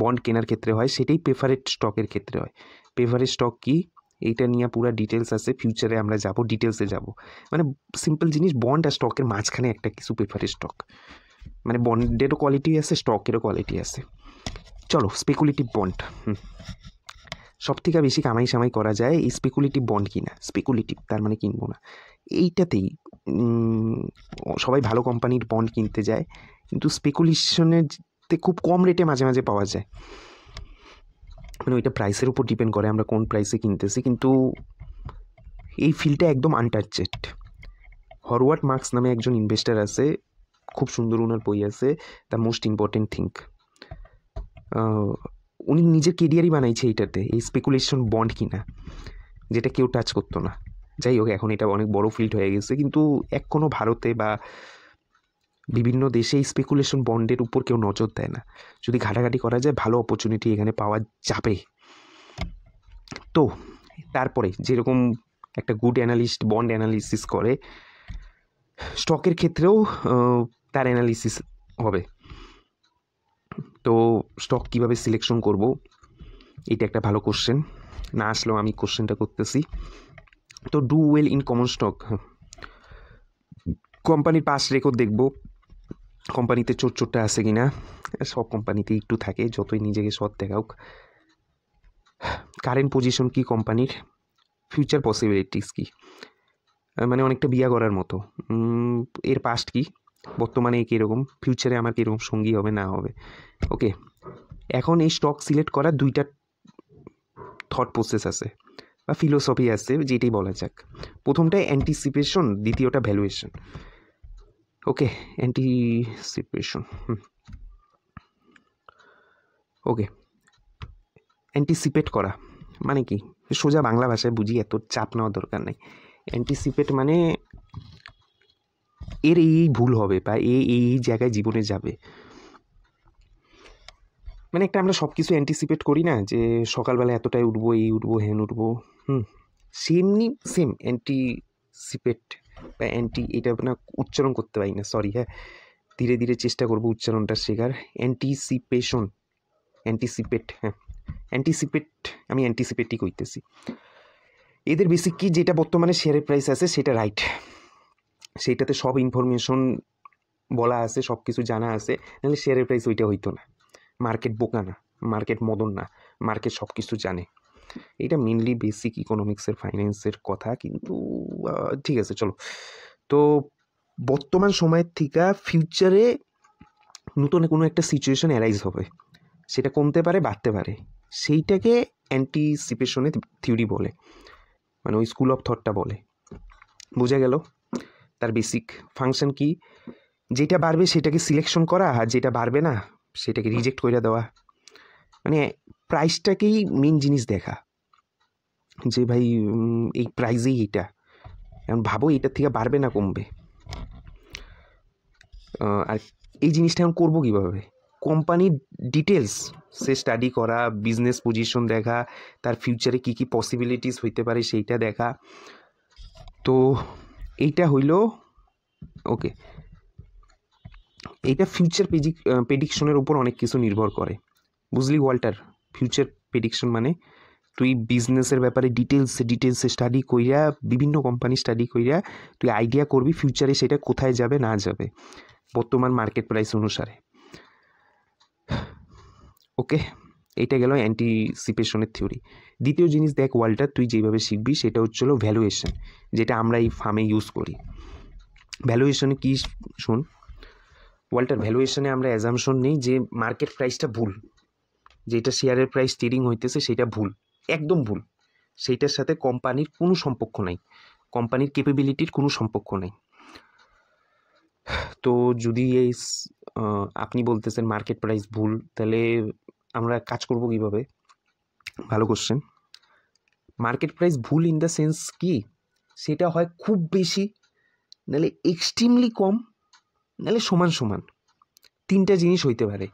Speaker 1: বন্ড কেনার ক্ষেত্রে হয়, সেটাই প্রেফারেড স্টকের ক্ষেত্রে হয়। প্রেফারেড স্টক কি, এইটা নিয়ে পুরো ডিটেলস আছে, ফিউচারে আমরা যাব, ডিটেলসে যাব। মানে সিম্পল জিনিস, বন্ড আর স্টকের মাঝখানে একটা কিছু প্রেফারেড স্টক, মানে বন্ডেরও কোয়ালিটি আছে, স্টকেরও কোয়ালিটি আছে। চলো, স্পেকুলেটিভ বন্ড সব থেকে বেশি কামাই সামাই করা যায় এই স্পেকুলেটিভ বন্ড কিনা। স্পেকুলেটিভ তার মানে কিনবো না, এইটাতেই সবাই ভালো কোম্পানির বন্ড কিনতে যায়, কিন্তু স্পেকুলেশনের খুব কম রেটে মাঝে মাঝে পাওয়া যায়। মানে ওইটা প্রাইসের উপর ডিপেন্ড করে আমরা কোন প্রাইসে কিনতেছি, কিন্তু এই ফিল্ডটা একদম আনটাচেড। হরওয়ার্ড মার্কস নামে একজন ইনভেস্টার আছে, খুব সুন্দর ওনার বই আছে, দ্য মোস্ট ইম্পর্টেন্ট থিং। উনি নিজের কেরিয়ারই বানাইছে এইটাতে, এই স্পেকুলেশন বন্ড কিনা, যেটা কেউ টাচ করতো না। যাই হোক, এখন এটা অনেক বড় ফিল্ড হয়ে গেছে, কিন্তু এখনও ভারতে বা বিভিন্ন দেশে এই স্পেকুলেশন বন্ডের উপর কেউ নজর দেয় না। যদি ঘাটাঘাটি করা যায়, ভালো অপরচুনিটি এখানে পাওয়া যাবে। তো তারপরে যেরকম একটা গুড অ্যানালিস্ট বন্ড অ্যানালিসিস করে, স্টকের ক্ষেত্রেও তার অ্যানালিসিস হবে। তো স্টক কীভাবে সিলেকশন করব, এটা একটা ভালো কোশ্চেন, না আসলেও আমি কোশ্চেনটা করতেছি। তো do well in common stock, কোম্পানির পাস্ট রেকর্ড দেখব, কোম্পানিতে চোরটা আছে কি না। সব কোম্পানিতে একটু থাকে, যতই নিজেকে সৎ দেখাওক। কারেন্ট পজিশন কি কোম্পানির, ফিউচার পসিবিলিটিস কি, মানে অনেকটা বিয়া করার মতো, এর পাস্ট কি, বর্তমানে কীরকম, ফিউচারে আমার কীরকম সঙ্গী হবে না হবে। ওকে, এখন এই স্টক সিলেক্ট করার দুইটা থট প্রসেস আছে বা ফিলোসফি আছে, যেটাই বলা যাক। প্রথমটা অ্যান্টিসিপেশন, দ্বিতীয়টা ভ্যালুয়েশন। ওকে, অ্যান্টিসিপেশন। ওকে, অ্যান্টিসিপেট করা মানে কি, সোজা বাংলা ভাষায় বুঝি, এত চাপ নেওয়ার দরকার নেই। অ্যান্টিসিপেট মানে এর এই ভুল হবে বা এই জায়গায় জীবনে যাবে, মানে একটা আমরা সব কিছু অ্যান্টিসিপেট করি না, যে সকালবেলা এতটায় উঠবো, এই উঠবো, হ্যান উঠবো, সেম অ্যান্টিসিপেট বা এটা না উচ্চারণ করতে পারি না, সরি, হ্যাঁ, ধীরে ধীরে চেষ্টা করবো উচ্চারণটা শেখার। অ্যান্টিসিপেট, হ্যাঁ, অ্যান্টিসিপেট, আমি অ্যান্টিসিপেটই কইতেছি। এদের বেসিক কি, যেটা বর্তমানে শেয়ারের প্রাইস আছে সেটা রাইট, সেইটাতে সব ইনফরমেশন বলা আছে, সব কিছু জানা আছে, নাহলে শেয়ারের প্রাইস ওইটা হইতো না। মার্কেট বোকা না, মার্কেট মদন না, মার্কেট সব কিছু জানে। এটা মেনলি বেসিক ইকোনমিক্সের, ফাইন্যান্সের কথা, কিন্তু ঠিক আছে চলো। তো বর্তমান সময়ের থেকে ফিউচারে নতুন কোনো একটা সিচুয়েশন অ্যারাইজ হবে, সেটা কমতে পারে, বাড়তে পারে, সেইটাকে অ্যান্টিসিপেশনের থিওরি বলে, মানে ওই স্কুল অফ থটটা বলে। বোঝা গেল? তার বেসিক ফাংশন কি, যেটা বাড়বে সেটাকে সিলেকশন করা, আর যেটা বাড়বে না সেটাকে রিজেক্ট করে দেওয়া। মানে প্রাইসটাকেই মেন জিনিস দেখা, যে ভাই এই প্রাইজেই এটা, এখন ভাবো এটার থেকে বাড়বে না কমবে। আর এই জিনিসটা এখন করবো কীভাবে? কোম্পানির ডিটেলস সে স্টাডি করা, বিজনেস পজিশন দেখা, তার ফিউচারে কী কী পসিবিলিটিস হইতে পারে সেইটা দেখা। তো এইটা হইল ওকে, এইটা ফিউচার প্রেডিকশনের উপর অনেক কিছু নির্ভর করে, বুঝলি ওয়াল্টার? ফিউচার প্রেডিকশন মানে তুই বিজনেসের ব্যাপারে ডিটেলসে স্টাডি কইরা, বিভিন্ন কোম্পানি স্টাডি কইরা তুই আইডিয়া করবি ফিউচারে সেটা কোথায় যাবে না যাবে বর্তমান মার্কেট প্রাইস অনুসারে। ওকে, এইটা গেল অ্যান্টিসিপেশনের থিওরি। দ্বিতীয় জিনিস দেখ ওয়াল্টার, তুই যেভাবে শিখবি সেটা হচ্ছিল ভ্যালুয়েশন, যেটা আমরা এই ফার্মে ইউজ করি। ভ্যালুয়েশনে কি শোন ওয়াল্টার, ভ্যালুয়েশনে আমরা অ্যাজামশন নেই যে মার্কেট প্রাইসটা ভুল, যেটা শেয়ারের প্রাইস ট্রেডিং হইতেছে সেটা ভুল, একদম ভুল, সেইটার সাথে কোম্পানির কোনো সম্পর্ক নাই, কোম্পানির ক্যাপাবিলিটির কোনো সম্পর্ক নেই। তো যদি এই আপনি বলতেছেন মার্কেট প্রাইস ভুল, তাহলে আমরা কাজ করব কীভাবে? ভালো কোশ্চেন। মার্কেট প্রাইস ভুল ইন দ্য সেন্স কি, সেটা হয় খুব বেশি, নাহলে এক্সট্রিমলি কম, নাহলে সমান সমান। তিনটা জিনিস হইতে পারে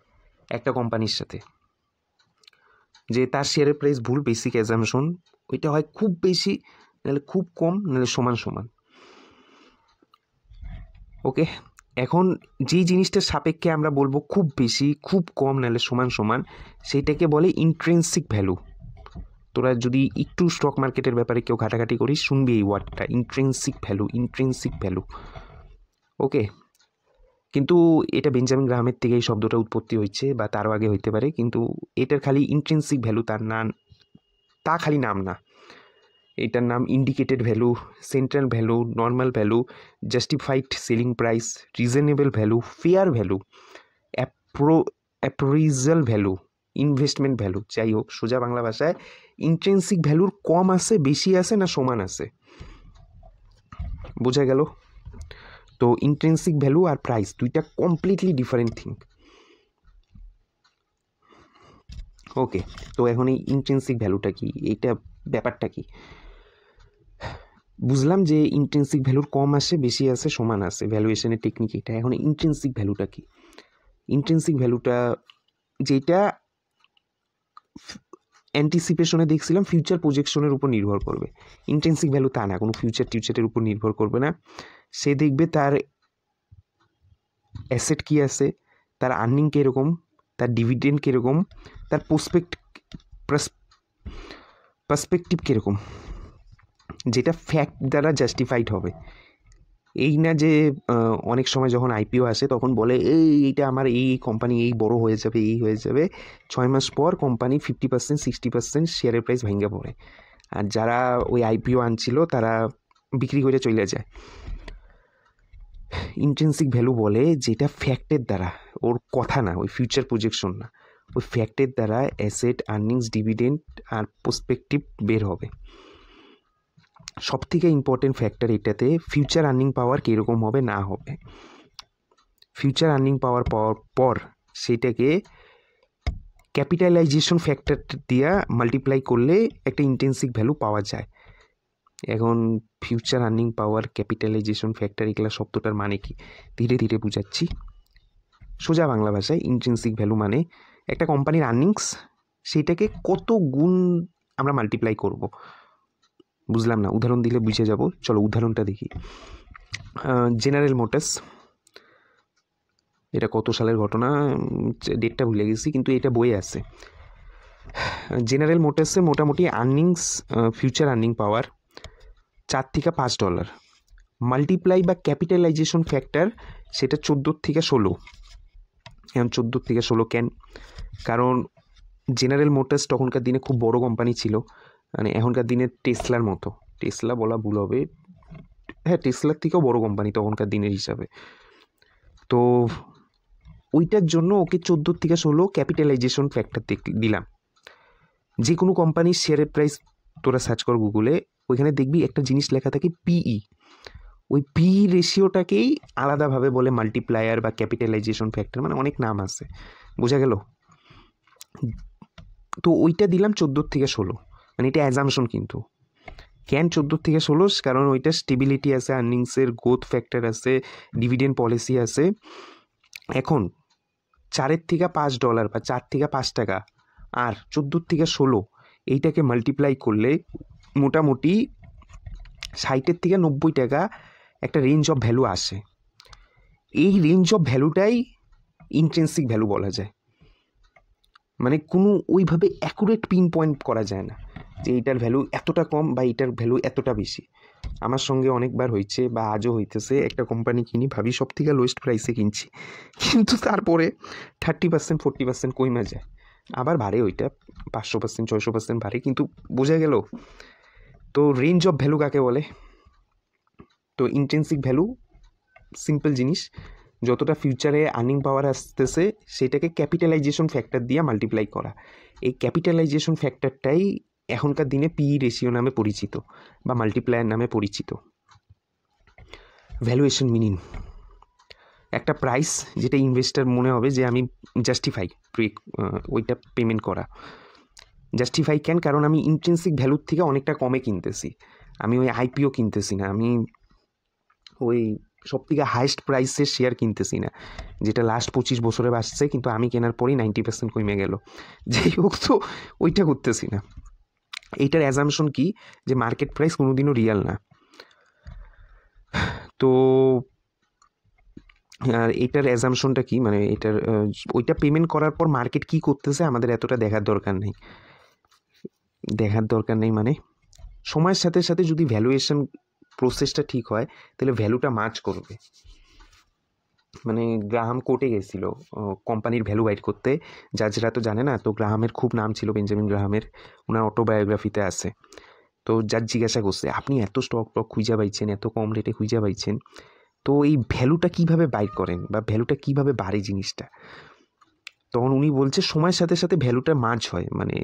Speaker 1: একটা কোম্পানির সাথে, যে তার শেয়ারের প্রাইস ভুল, বেসিক অ্যাজামশন, ওইটা হয় খুব বেশি, নাহলে খুব কম, নাহলে সমান সমান। ওকে, এখন যেই জিনিসটার সাপেক্ষে আমরা বলবো খুব বেশি, খুব কম, নাহলে সমান সমান, সেইটাকে বলে ইন্ট্রিনসিক ভ্যালু। তোরা যদি একটু স্টক মার্কেটের ব্যাপারে কেউ ঘাটাঘাটি করিস, শুনবি এই ওয়ার্ডটা, ইন্ট্রিনসিক ভ্যালু। ওকে, কিন্তু এটা বেঞ্জামিন গ্রাহামের থেকে এই শব্দটা উৎপত্তি হয়েছে, বা তারও আগে হইতে পারে, কিন্তু এটার খালি ইন্ট্রিনসিক ভ্যালু, তার নাম, তা খালি নাম না, এটার নাম indicated value, central value, normal value, justified selling price, reasonable value, fair value, appraisal value, investment value. যাই হোক, সোজা বাংলা ভাষায় ইন্ট্রিনসিক ভ্যালুর কম আছে, বেশি আছে, না সমান আছে, বোঝা গেল? তো ইন্ট্রিনসিক ভ্যালু আর প্রাইস দুইটা কমপ্লিটলি ডিফারেন্ট থিং। ওকে, তো এখন এই ইন্ট্রিনসিক ভ্যালুটা কি, এইটা ব্যাপারটা কি? বুঝলাম যে ইন্ট্রিনসিক ভ্যালুর কম আসে, বেশি আসে, সমান আসে, ভ্যালুয়েশনের টেকনিক এটা। এখন ইন্ট্রিনসিক ভ্যালুটা কি? ইন্ট্রিনসিক ভ্যালুটা যেটা অ্যান্টিসিপেশনে দেখছিলাম ফিউচার প্রজেকশনের উপর নির্ভর করবে, ইন্ট্রিনসিক ভ্যালু তা না, কোনো ফিউচারের উপর নির্ভর করবে না। সে দেখবে তার অ্যাসেট কী আছে, তার আর্নিং কীরকম, তার ডিভিডেন্ড কীরকম, তার পার্সপেক্টিভ কীরকম, যেটা ফ্যাক্ট দ্বারা জাস্টিফাইড হবে। এই না যে অনেক সময় যখন আইপিও আসে তখন বলে এইটা আমার এই কোম্পানি এই বড় হয়ে যাবে, এই হয়ে যাবে, 6 মাস পর কোম্পানি 50% 60% শেয়ারের প্রাইস ভেঙে পড়ে, আর যারা ওই আইপিও আনছিল তারা বিক্রি করে চলে যায়। ইন্ট্রিনসিক ভ্যালু বলে যেটা ফ্যাক্টের দ্বারা, ওর কথা না, ওই ফিউচার প্রজেকশন না, ওই ফ্যাক্টের দ্বারা অ্যাসেট, আর্নিংস, ডিভিডেন্ড আর পার্সপেক্টিভ বের হবে। সব থেকে ইম্পর্টেন্ট ফ্যাক্টর এটাতে ফিউচার আর্নিং পাওয়ার কীরকম হবে না হবে। ফিউচার আর্নিং পাওয়ার পর সেটাকে ক্যাপিটালাইজেশন ফ্যাক্টর দিয়া মাল্টিপ্লাই করলে একটা ইন্ট্রিনসিক ভ্যালু পাওয়া যায়। এখন ফিউচার আর্নিং পাওয়ার, ক্যাপিটালাইজেশন ফ্যাক্টর, এগুলা শব্দটার মানে কি ধীরে ধীরে বুঝাচ্ছি। সোজা বাংলা ভাষায় ইন্ট্রিনসিক ভ্যালু মানে একটা কোম্পানির আর্নিংস সেইটাকে কত গুণ আমরা মাল্টিপ্লাই করব। বুঝলাম না, উদাহরণ দিলে বুঝে যাব। চলো উদাহরণটা দেখি। জেনারেল মোটরস, এটা কত সালের ঘটনা ডেটটা ভুলে গেছি, কিন্তু এটা বইয়ে আছে। জেনারেল মোটরসে মোটামুটি আর্নিংস, ফিউচার আর্নিং পাওয়ার $4 থেকে $5, মাল্টিপ্লাই বা ক্যাপিটালাইজেশন ফ্যাক্টর সেটা 14 থেকে 16। এখন 14 থেকে 16 কেন? কারণ জেনারেল মোটরস তখনকার দিনে খুব বড় কোম্পানি ছিল, মানে এখনকার দিনে টেসলার মতো, টেসলা বলা ভুল হবে, হ্যাঁ টেসলার থেকেও বড় কোম্পানি তখনকার দিনের হিসাবে। তো ওইটার জন্য ওকে 14 থেকে 16 ক্যাপিটালাইজেশন ফ্যাক্টর দিলাম। যে কোনো কোম্পানির শেয়ারের প্রাইস তোরা সার্চ কর গুগলে, ওইখানে দেখবি একটা জিনিস লেখা থাকে পিই। ওই পিই রেশিওটাকেই আলাদাভাবে বলে মাল্টিপ্লায়ার বা ক্যাপিটালাইজেশন ফ্যাক্টর, মানে অনেক নাম আছে, বোঝা গেল? তো ওইটা দিলাম 14 থেকে 16, মানে এটা অ্যাজামশন। কিন্তু কেন 14 থেকে 16? কারণ ওইটা স্টেবিলিটি আছে, আর্নিংসের গ্রোথ ফ্যাক্টর আছে, ডিভিডেন্ড পলিসি আছে। এখন $4 থেকে $5 বা $4 থেকে $5 আর 14 থেকে 16 এইটাকে মাল্টিপ্লাই করলে মোটামুটি 60 থেকে $90 একটা রেঞ্জ অফ ভ্যালু আসে। এই রেঞ্জ অফ ভ্যালুটাই ইন্ট্রিনসিক ভ্যালু বলা যায়। মানে কোনো ওইভাবে অ্যাকুরেট পিন পয়েন্ট করা যায় না যে এইটার ভ্যালু এতটা কম বা এইটার ভ্যালু এতটা বেশি। আমার সঙ্গে অনেকবার হয়েছে বা আজও হইতেছে, একটা কোম্পানি কিনি, ভাবি সব থেকে লোয়েস্ট প্রাইসে কিনছি, কিন্তু তারপরে 30% 40% কমে যায়, আবার বাড়ে, ওইটা 500% 600% বাড়ে, কিন্তু বোঝা গেল? তো রেঞ্জ অফ ভ্যালু কাকে বলে? তো ইন্ট্রিনসিক ভ্যালু সিম্পল জিনিস, যতটা ফিউচারে আর্নিং পাওয়ার আসতেছে সেটাকে ক্যাপিটালাইজেশন ফ্যাক্টর দিয়ে মাল্টিপ্লাই করা। এই ক্যাপিটালাইজেশন ফ্যাক্টরটাই এখনকার দিনে পিই রেশিও নামে পরিচিত বা মাল্টিপ্লায়ার নামে পরিচিত। ভ্যালুয়েশন মিনিং একটা প্রাইস যেটা ইনভেস্টার মনে হবে যে আমি জাস্টিফাই ওইটা পেমেন্ট করা। জাস্টিফাই কেন? কারণ আমি ইন্ট্রিনসিক ভ্যালুর থেকে অনেকটা কমে কিনতেছি, আমি ওই আইপিও কিনতেছি না, আমি ওই সব থেকে হাইয়েস্ট প্রাইসের শেয়ার কিনতেছি না যেটা লাস্ট 25 বছরে বাঁচছে, কিন্তু আমি কেনার পরেই 90% কমে গেল। যাই হোক, তো ওইটা করতেছি না। এইটার অ্যাজামশন কি? যে মার্কেট প্রাইস কোনোদিনও রিয়াল না। তো এটার অ্যাজামশনটা কি, মানে এটার ওইটা পেমেন্ট করার পর মার্কেট কি করতেছে আমাদের এতটা দেখার দরকার নেই। মানে সময়ের সাথে সাথে যদি ভ্যালুয়েশন প্রসেসটা ঠিক হয় তাহলে ভ্যালুটা মার্চ করবে। মানে গ্রাহাম কোর্টে গেছিল কোম্পানির ভ্যালু বাইট করতে, জাজরা তো জানে না, তো গ্রাহামের খুব নাম ছিল, বেঞ্জামিন গ্রাহামের, ওনার অটোবায়োগ্রাফিতে আছে। তো জাজ জিজ্ঞাসা করছে, আপনি এত স্টক খুঁজে পাইছেন, এত কম রেটে খুঁজে পাইছেন, তো এই ভ্যালুটা কিভাবে বাই করেন বা ভ্যালুটা কিভাবে বাড়ে জিনিসটা? তখন উনি বলছে সময়ের সাথে সাথে ভ্যালুটা মার্জ হয়, মানে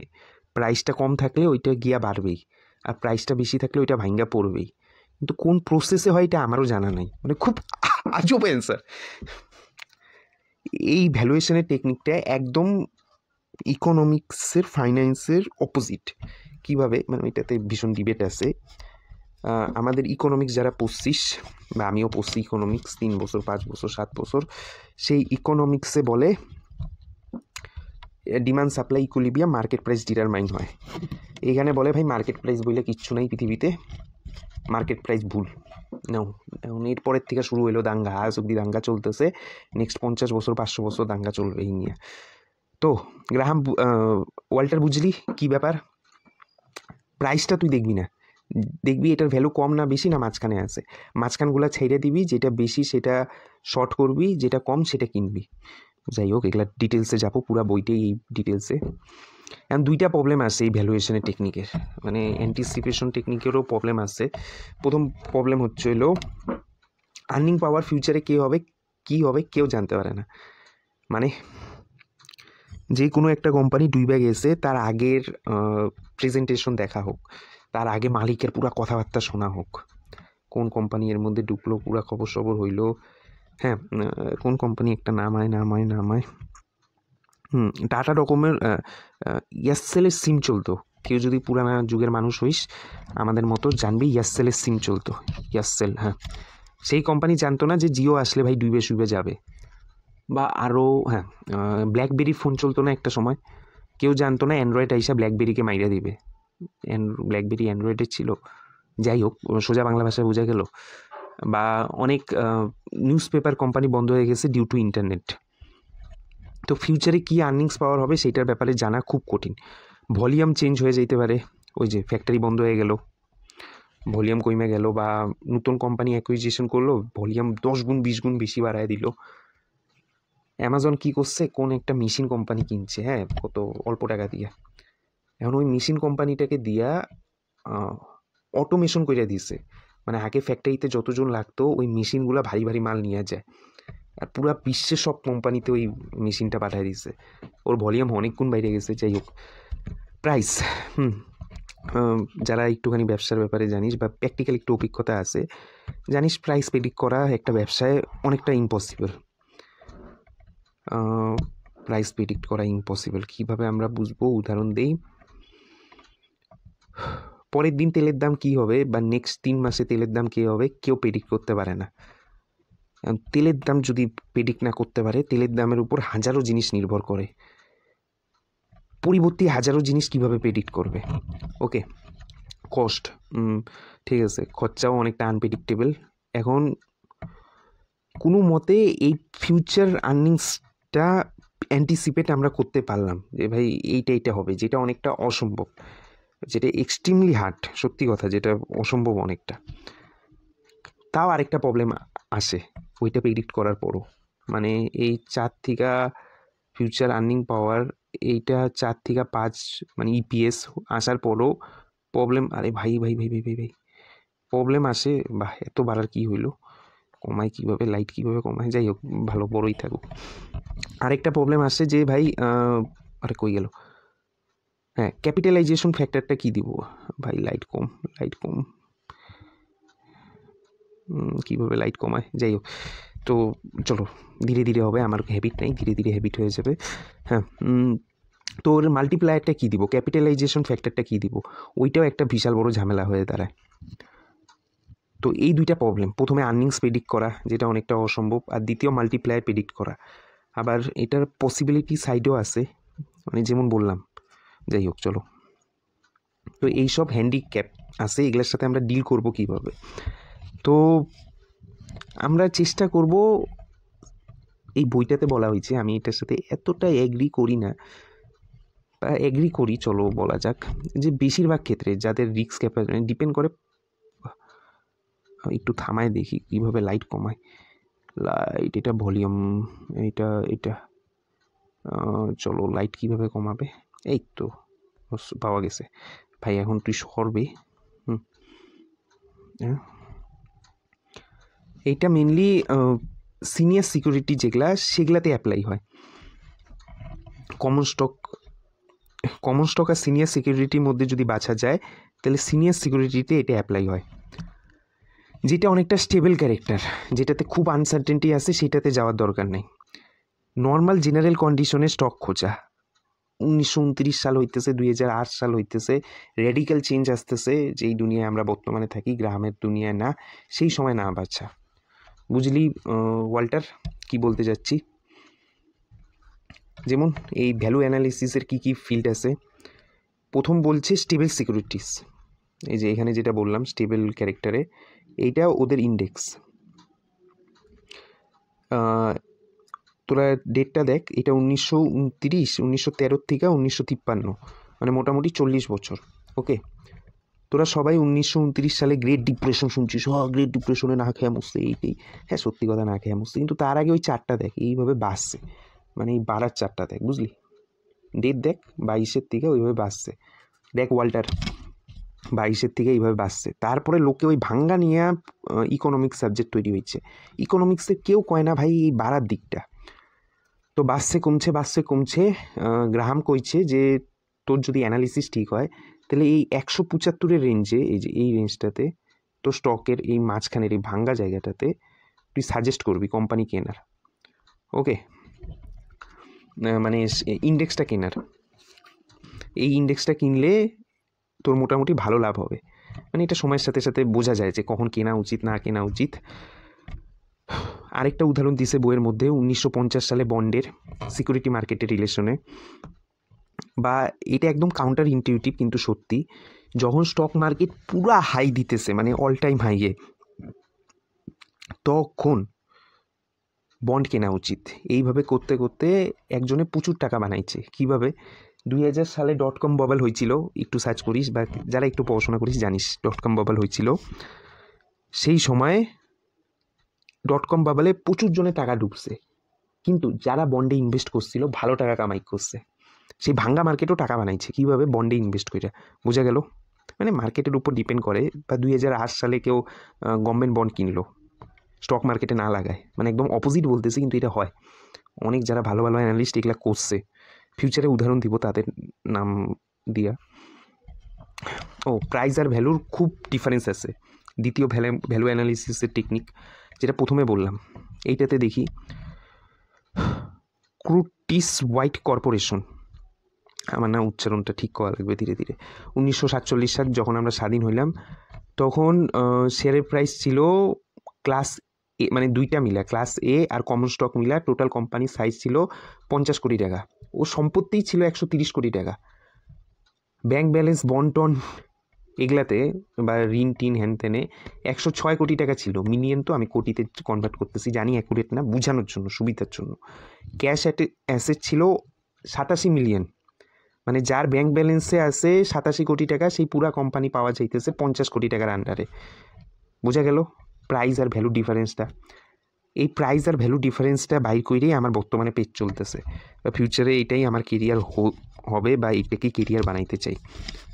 Speaker 1: প্রাইসটা কম থাকলে ওইটা গিয়া বাড়বেই, আর প্রাইসটা বেশি থাকলে ওইটা ভাঙ্গা পড়বেই, কিন্তু কোন প্রসেসে হয় এটা আমারও জানা নাই। মানে খুব আজব অ্যান্সার। এই ভ্যালুয়েশনের টেকনিকটা একদম ইকোনমিক্সের, ফাইন্যান্সের অপোজিট। কিভাবে? মানে এটাতে ভীষণ ডিবেট আছে। আমাদের ইকোনমিক্স যারা পড়ছিস, বা আমিও পড়ছি ইকোনমিক্স 3 বছর 5 বছর 7 বছর, সেই ইকোনমিক্সে বলে demand supply equilibrium, market price determine হয়। এখানে বলে ভাই মার্কেট প্রাইস বলে কিচ্ছু নাই পৃথিবীতে, মার্কেট প্রাইস ভুল। নাও, এরপরের থেকে শুরু হলো দাঙ্গা, আজ অব্দি দাঙ্গা চলতেছে, নেক্সট 50 বছর 500 বছর দাঙ্গা চলবে এই নিয়ে। তো গ্রাহাম ওয়াল্টার বুঝলি কি ব্যাপার? প্রাইসটা তুই দেখবি না, দেখবি এটার ভ্যালু কম না বেশি না মাঝখানে আছে, মাঝখানগুলো ছেড়ে দিবি, যেটা বেশি সেটা শর্ট করবি, যেটা কম সেটা কিনবি। যাই হোক, এগুলা ডিটেলসে যাবো, পুরো বইটাই এই ডিটেলসে। এখন দুইটা প্রবলেম আছে এই ভ্যালুয়েশনের টেকনিকের, মানে অ্যান্টিসিপেশন টেকনিকেরও প্রবলেম আছে। প্রথম প্রবলেম হচ্ছে হলো আর্নিং পাওয়ার ফিউচারে কী হবে কেউ জানতে পারে না। মানে যে কোনো একটা কোম্পানি ডুইবে গেছে, তার আগের প্রেজেন্টেশন দেখা হোক, তার আগে মালিকের পুরো কথাবার্তা শোনা হোক, কোন কোম্পানি এর মধ্যে ঢুকলো, পুরো খবর সবর হইলো, হ্যাঁ কোন কোম্পানি একটা নামায়, টাটা ডকোমের ইয়াসসেলের সিম চলতো। কেউ যদি পুরানা যুগের মানুষ হইস আমাদের মতো জানবি, ইয়াসসেলের সিম চলতো, ইয়াসসেল। হ্যাঁ, সেই কোম্পানি জানতো না যে জিও আসলে ভাই ডুবে শুবে যাবে। বা আরও হ্যাঁ, ব্ল্যাকবেরি ফোন চলতো না একটা সময়, কেউ জানতো না অ্যান্ড্রয়েড আইসা ব্ল্যাকবেরিকে মাইরা দিবে। ব্ল্যাকবেরি অ্যান্ড্রয়েডের ছিল, যাই হোক সোজা বাংলা ভাষায় বোঝা গেল। বা অনেক নিউজ পেপার কোম্পানি বন্ধ হয়ে গেছে ডিউ টু ইন্টারনেট। তো ফিউচারে কী আর্নিংস পাওয়ার হবে সেটার ব্যাপারে জানা খুব কঠিন। ভলিউম চেঞ্জ হয়ে যেতে পারে, ওই যে ফ্যাক্টরি বন্ধ হয়ে গেল, ভলিউম কমে গেল, বা নতুন কোম্পানি অ্যাকুইজিশন করলো, ভলিউম 10 গুণ 20 গুণ বেশি বাড়ায় দিল। অ্যামাজন কী করছে, কোন একটা মেশিন কোম্পানি কিনছে, হ্যাঁ, কত অল্প টাকা দিয়ে। এখন ওই মেশিন কোম্পানিটাকে দিয়া অটোমেশন করে দিছে, মানে আগে ফ্যাক্টরিতে যতজন লাগতো ওই মেশিনগুলো ভারী ভারী মাল নিয়ে যায়, আর পুরো বিশ্বের সব কোম্পানিতে ওই মেশিনটা পাঠিয়ে দিচ্ছে। ওর ভলিউম অনেক গুণ বাইরে গেছে। যাই হোক, প্রাইস, যারা একটুখানি ব্যবসার ব্যাপারে জানিস বা প্র্যাকটিক্যাল একটু অভিজ্ঞতা আছে, জানিস প্রাইস প্রেডিক্ট করা একটা ব্যবসায় অনেকটা ইম্পসিবল। প্রাইস প্রেডিক্ট করা ইম্পসিবল। কীভাবে আমরা বুঝবো? উদাহরণ দেই, পরের দিন তেলের দাম কী হবে বা নেক্সট 3 মাসে তেলের দাম কী হবে কেউ প্রেডিক্ট করতে পারে না। তেলের দাম যদি প্রেডিক্ট না করতে পারে, তেলের দামের উপর হাজারো জিনিস নির্ভর করে, পরিবর্তী হাজারো জিনিস কিভাবে প্রেডিক্ট করবে? ওকে, কস্ট, ঠিক আছে, খরচাও অনেকটা আনপ্রেডিক্টেবল। এখন কোনো মতে এই ফিউচার আর্নিংসটা অ্যান্টিসিপেট আমরা করতে পারলাম যে ভাই এইটা হবে, যেটা অনেকটা অসম্ভব, যেটা এক্সট্রিমলি হার্ড, সত্যি কথা, যেটা অসম্ভব অনেকটা। তাও আরেকটা প্রবলেম আসে ওইটা প্রেডিক্ট করার পরও, মানে এই 4 থেকে ফিউচার আর্নিং পাওয়ার, এইটা 4 থেকে 5 মানে ইপিএস আসার পরও প্রবলেম। আরে ভাই ভাই ভাই ভাই ভাই ভাই প্রবলেম আসে। বাহ, এত বাড়ার কী হইলো, কমায় কীভাবে, লাইট কীভাবে কমায়? যাই হোক, ভালো বড়ই থাকুক। আরেকটা প্রবলেম আসে যে ভাই, আরে কই গেল, হ্যাঁ, ক্যাপিটালাইজেশন ফ্যাক্টরটা কী দিব ভাই? লাইট কম কীভাবে লাইট কমায়? যাই হোক, তো চলো ধীরে ধীরে হবে, আমার হ্যাবিট নাই, ধীরে ধীরে হ্যাবিট হয়ে যাবে। হ্যাঁ, তো ওর মাল্টিপ্লায়ারটা কী দিব, ক্যাপিটালাইজেশন ফ্যাক্টরটা কী দিব, ওইটাও একটা বিশাল বড় ঝামেলা হয়ে দাঁড়ায়। তো এই দুইটা প্রবলেম, প্রথমে আর্নিংস প্রেডিক্ট করা, যেটা অনেকটা অসম্ভব, আর দ্বিতীয় মাল্টিপ্লায়ার প্রেডিক্ট করা। আবার এটার পসিবিলিটি সাইডও আছে, মানে যেমন বললাম। যাই হোক, চলো, তো এইসব হ্যান্ডিক্যাপ আছে, এগুলোর সাথে আমরা ডিল করব কীভাবে? তো আমরা চেষ্টা করব, এই বইটাতে বলা হয়েছে, আমি এটার সাথে এতটা এগ্রি করি না, এগ্রি করি চলো বলা যাক, যে বেশিরভাগ ক্ষেত্রে যাদের রিস্ক ক্যাপাসিটি ডিপেন্ড করে। একটু থামায় দেখি কীভাবে লাইট কমায়। লাইট, এটা ভলিউম, এটা চলো, লাইট কীভাবে কমাবে? এই তো পাওয়া গেছে ভাই, এখন তুই সরবে। এইটা মেনলি সিনিয়র সিকিউরিটি যেগুলা, সেগুলাতে অ্যাপ্লাই হয়। কমন স্টক আর সিনিয়র সিকিউরিটির মধ্যে যদি বাছা যায়, তাহলে সিনিয়র সিকিউরিটিতে এটা অ্যাপ্লাই হয়, যেটা অনেকটা স্টেবল ক্যারেক্টার, যেটাতে খুব আনসার্টেনটি আছে, সেটাতে যাওয়ার দরকার নেই। নর্মাল জেনারেল কন্ডিশনে স্টক খোঁজা, 1929 সাল হইতেছে, 2008 সাল হইতেছে, রেডিক্যাল চেঞ্জ আসতেছে, যেই দুনিয়ায় আমরা বর্তমানে থাকি, গ্রামের দুনিয়ায় না, সেই সময় না বাচ্চা। বুঝলি ওয়াল্টার কি বলতে যাচ্ছি? যেমন এই ভ্যালু অ্যানালিসিসের কী ফিল্ড আছে, প্রথম বলছে স্টেবল সিকিউরিটিস, এই যে এখানে যেটা বললাম স্টেবল ক্যারেক্টারে, এইটা ওদের ইন্ডেক্স। তোরা ডেটটা দেখ, এটা 1913 থেকে 1953, মানে মোটামুটি 40 বছর। ওকে, তোরা সবাই 1929 সালে গ্রেট ডিপ্রেশন শুনছিস, গ্রেট ডিপ্রেশনে না খেয়ে মরছে, এইটাই, হ্যাঁ সত্যি কথা, না খেয়ে মরছে, কিন্তু তার আগে ওই চারটা দেখ এইভাবে বাড়ছে, মানে এই বাড়ার চারটা দেখ, বুঝলি? ডেট দেখ 22-এর থেকে ওইভাবে বাড়ছে। দেখ ওয়াল্টার, 22-এর থেকে এইভাবে বাড়ছে। তারপরে লোকে ওই ভাঙ্গা নিয়ে ইকোনমিক্স সাবজেক্ট তৈরি হয়েছে। ইকোনমিক্সে কেউ কয় না ভাই এই বাড়ার দিকটা, তো বাড়ছে কমছে। গ্রাহাম কইছে যে তোর যদি অ্যানালিসিস ঠিক হয়, তাহলে এই 175-এর রেঞ্জে, এই যে এই রেঞ্জটাতে, তো স্টকের এই মাঝখানের এই ভাঙ্গা জায়গাটাতে তুই সাজেস্ট করবি কোম্পানি কেনার। ওকে, মানে ইন্ডেক্সটা কেনার, এই ইন্ডেক্সটা কিনলে তোর মোটামুটি ভালো লাভ হবে। মানে এটা সময়ের সাথে সাথে বোঝা যায় যে কখন কেনা উচিত না কেনা উচিত। আরেকটা উদাহরণ দিছে বইয়ের মধ্যে 1950 সালে বন্ডের সিকিউরিটি মার্কেটের রিলেশনে, বা এটা একদম কাউন্টার ইনটিউটিভ কিন্তু সত্যি, যখন স্টক মার্কেট পুরা হাই দিতেছে মানে অল টাইম হাইয়ে, তখন বন্ড কেনা উচিত। এইভাবে করতে করতে একজনে প্রচুর টাকা বানাইছে। কিভাবে? 2000 সালে .com বাবল হয়েছিল, একটু সার্চ করিস বা যারা একটু পড়াশোনা করিস জানিস .com বাবল হয়েছিল। সেই সময় .com বাবলে প্রচুর জনে টাকা ডুবছে, কিন্তু যারা বন্ডে ইনভেস্ট করছিল ভালো টাকা কামাই করছে। সেই ভাঙ্গা মার্কেটও টাকা বানাইছে। কীভাবে? বন্ডে ইনভেস্ট করে। বোঝা গেল? মানে মার্কেটের উপর ডিপেন্ড করে। বা 2008 সালে কেউ গভর্নমেন্ট বন্ড কিনলো, স্টক মার্কেটে না লাগায়, মানে একদম অপোজিট বলতেছি কিন্তু এটা হয়। অনেক যারা ভালো ভালো অ্যানালিস্ট এগুলো করছে, ফিউচারে উদাহরণ দিব তাদের নাম দিয়া। প্রাইস আর ভ্যালুর খুব ডিফারেন্স আছে। দ্বিতীয় ভ্যালু অ্যানালিসিসের টেকনিক, যেটা প্রথমে বললাম, এইটাতে দেখি ক্রুটিস হোয়াইট কর্পোরেশন, আমার না উচ্চারণটা ঠিক করা লাগবে ধীরে ধীরে। 1947 সাল যখন আমরা স্বাধীন হইলাম, তখন শেয়ারের প্রাইস ছিল ক্লাস এ, মানে দুইটা মিলা, ক্লাস এ আর কমন স্টক মিলা টোটাল কোম্পানির সাইজ ছিল 50 কোটি টাকা। ও সম্পত্তিই ছিল 130 কোটি টাকা। ব্যাংক ব্যালেন্স, বন্ড টন এগুলাতে বা ঋণ টিন হ্যান তেনে 106 কোটি টাকা ছিল। মিলিয়ন তো আমি কোটিতে কনভার্ট করতেছি, জানি অ্যাকুরেট না, বোঝানোর জন্য, সুবিধার জন্য। ক্যাশ অ্যাসেট ছিল 87 মিলিয়ন, মানে যার ব্যাংক ব্যালেন্সে আছে 87 কোটি টাকা, সেই পুরা কোম্পানি পাওয়া যাইতেছে 50 কোটি টাকার আন্ডারে। বোঝা গেল প্রাইস আর ভ্যালু ডিফারেন্সটা? এই প্রাইস আর ভ্যালু ডিফারেন্সটা বাইর করেই আমার বর্তমানে পেজ চলতেছে, বা ফিউচারে এটাই আমার কেরিয়ার হবে, বা এইটাকেই কেরিয়ার বানাইতে চাই।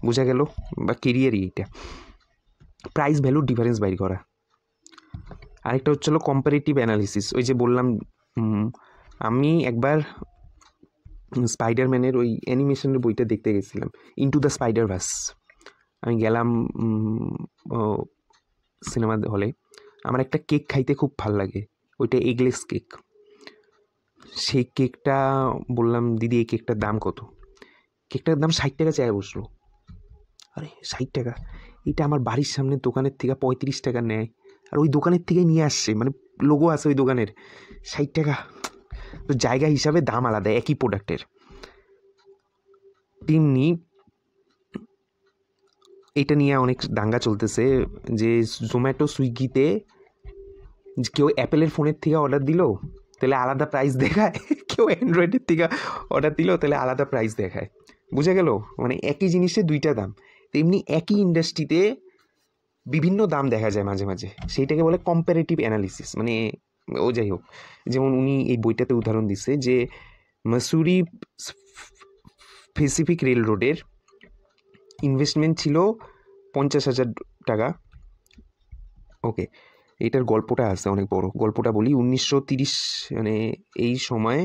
Speaker 1: বোঝা গেল? বা কেরিয়ারই এইটা, প্রাইস ভ্যালুর ডিফারেন্স বাইর করা। আরেকটা হচ্ছিল কম্পারেটিভ অ্যানালিসিস। ওই যে বললাম, আমি একবার স্পাইডারম্যানের ওই অ্যানিমেশনের বইটা দেখতে গেছিলাম, ইনটু দ্য স্পাইডারভার্স। আমি গেলাম সিনেমা হলে। আমার একটা কেক খাইতে খুব ভাল লাগে, ওইটা এগলেস কেক। সেই কেকটা বললাম, দিদি এই কেকটার দাম কত? কেকটার দাম 60 টাকা চায় বসলো। আরে 60 টাকা? এটা আমার বাড়ির সামনের দোকানের থেকে 35 টাকা নেয়, আর ওই দোকানের থেকেই নিয়ে আসছে, মানে লোগো আছে ওই দোকানের। 60 টাকা? তো জায়গা হিসাবে দাম আলাদা একই প্রোডাক্টের। তেমনি এটা নিয়ে অনেক দাঙ্গা চলতেছে যে জোম্যাটো, সুইগিতে কেউ অ্যাপেলের ফোনের থেকে অর্ডার দিল তাহলে আলাদা প্রাইস দেখায়, কেউ অ্যান্ড্রয়েডের থেকে অর্ডার দিল তাহলে আলাদা প্রাইস দেখায়। বুঝা গেল? মানে একই জিনিসের দুইটা দাম। তেমনি একই ইন্ডাস্ট্রিতে বিভিন্ন দাম দেখা যায় মাঝে মাঝে, সেইটাকে বলে কম্পারেটিভ অ্যানালিসিস। মানে যাই হোক, যেমন উনি এই বইটাতে উদাহরণ দিচ্ছে যে মাসুরি প্যাসিফিক রেল রোডের ইনভেস্টমেন্ট ছিল 50,000 টাকা। ওকে, এটার গল্পটা আছে অনেক বড়। গল্পটা বলি, 1930 মানে এই সময়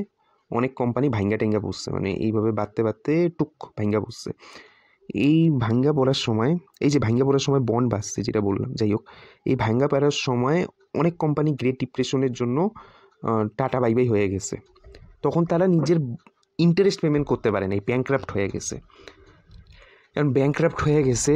Speaker 1: অনেক কোম্পানি ভাঙ্গা টেঙ্গা বসছে, মানে এইভাবে বাড়তে বাড়তে টুক ভাঙ্গা বসছে। এই ভাঙ্গা পড়ার সময়, এই যে ভাঙ্গা পড়ার সময় বন্ড বাড়ছে যেটা বললাম, যাই হোক, এই ভাঙ্গা পড়ার সময় অনেক কোম্পানি গ্রেট ডিপ্রেশনের জন্য টাটা বাই বাই হয়ে গেছে। তখন তারা নিজের ইন্টারেস্ট পেমেন্ট করতে পারে না, ব্যাংক্রাফট হয়ে গেছে। কারণ ব্যাংক্রাফট হয়ে গেছে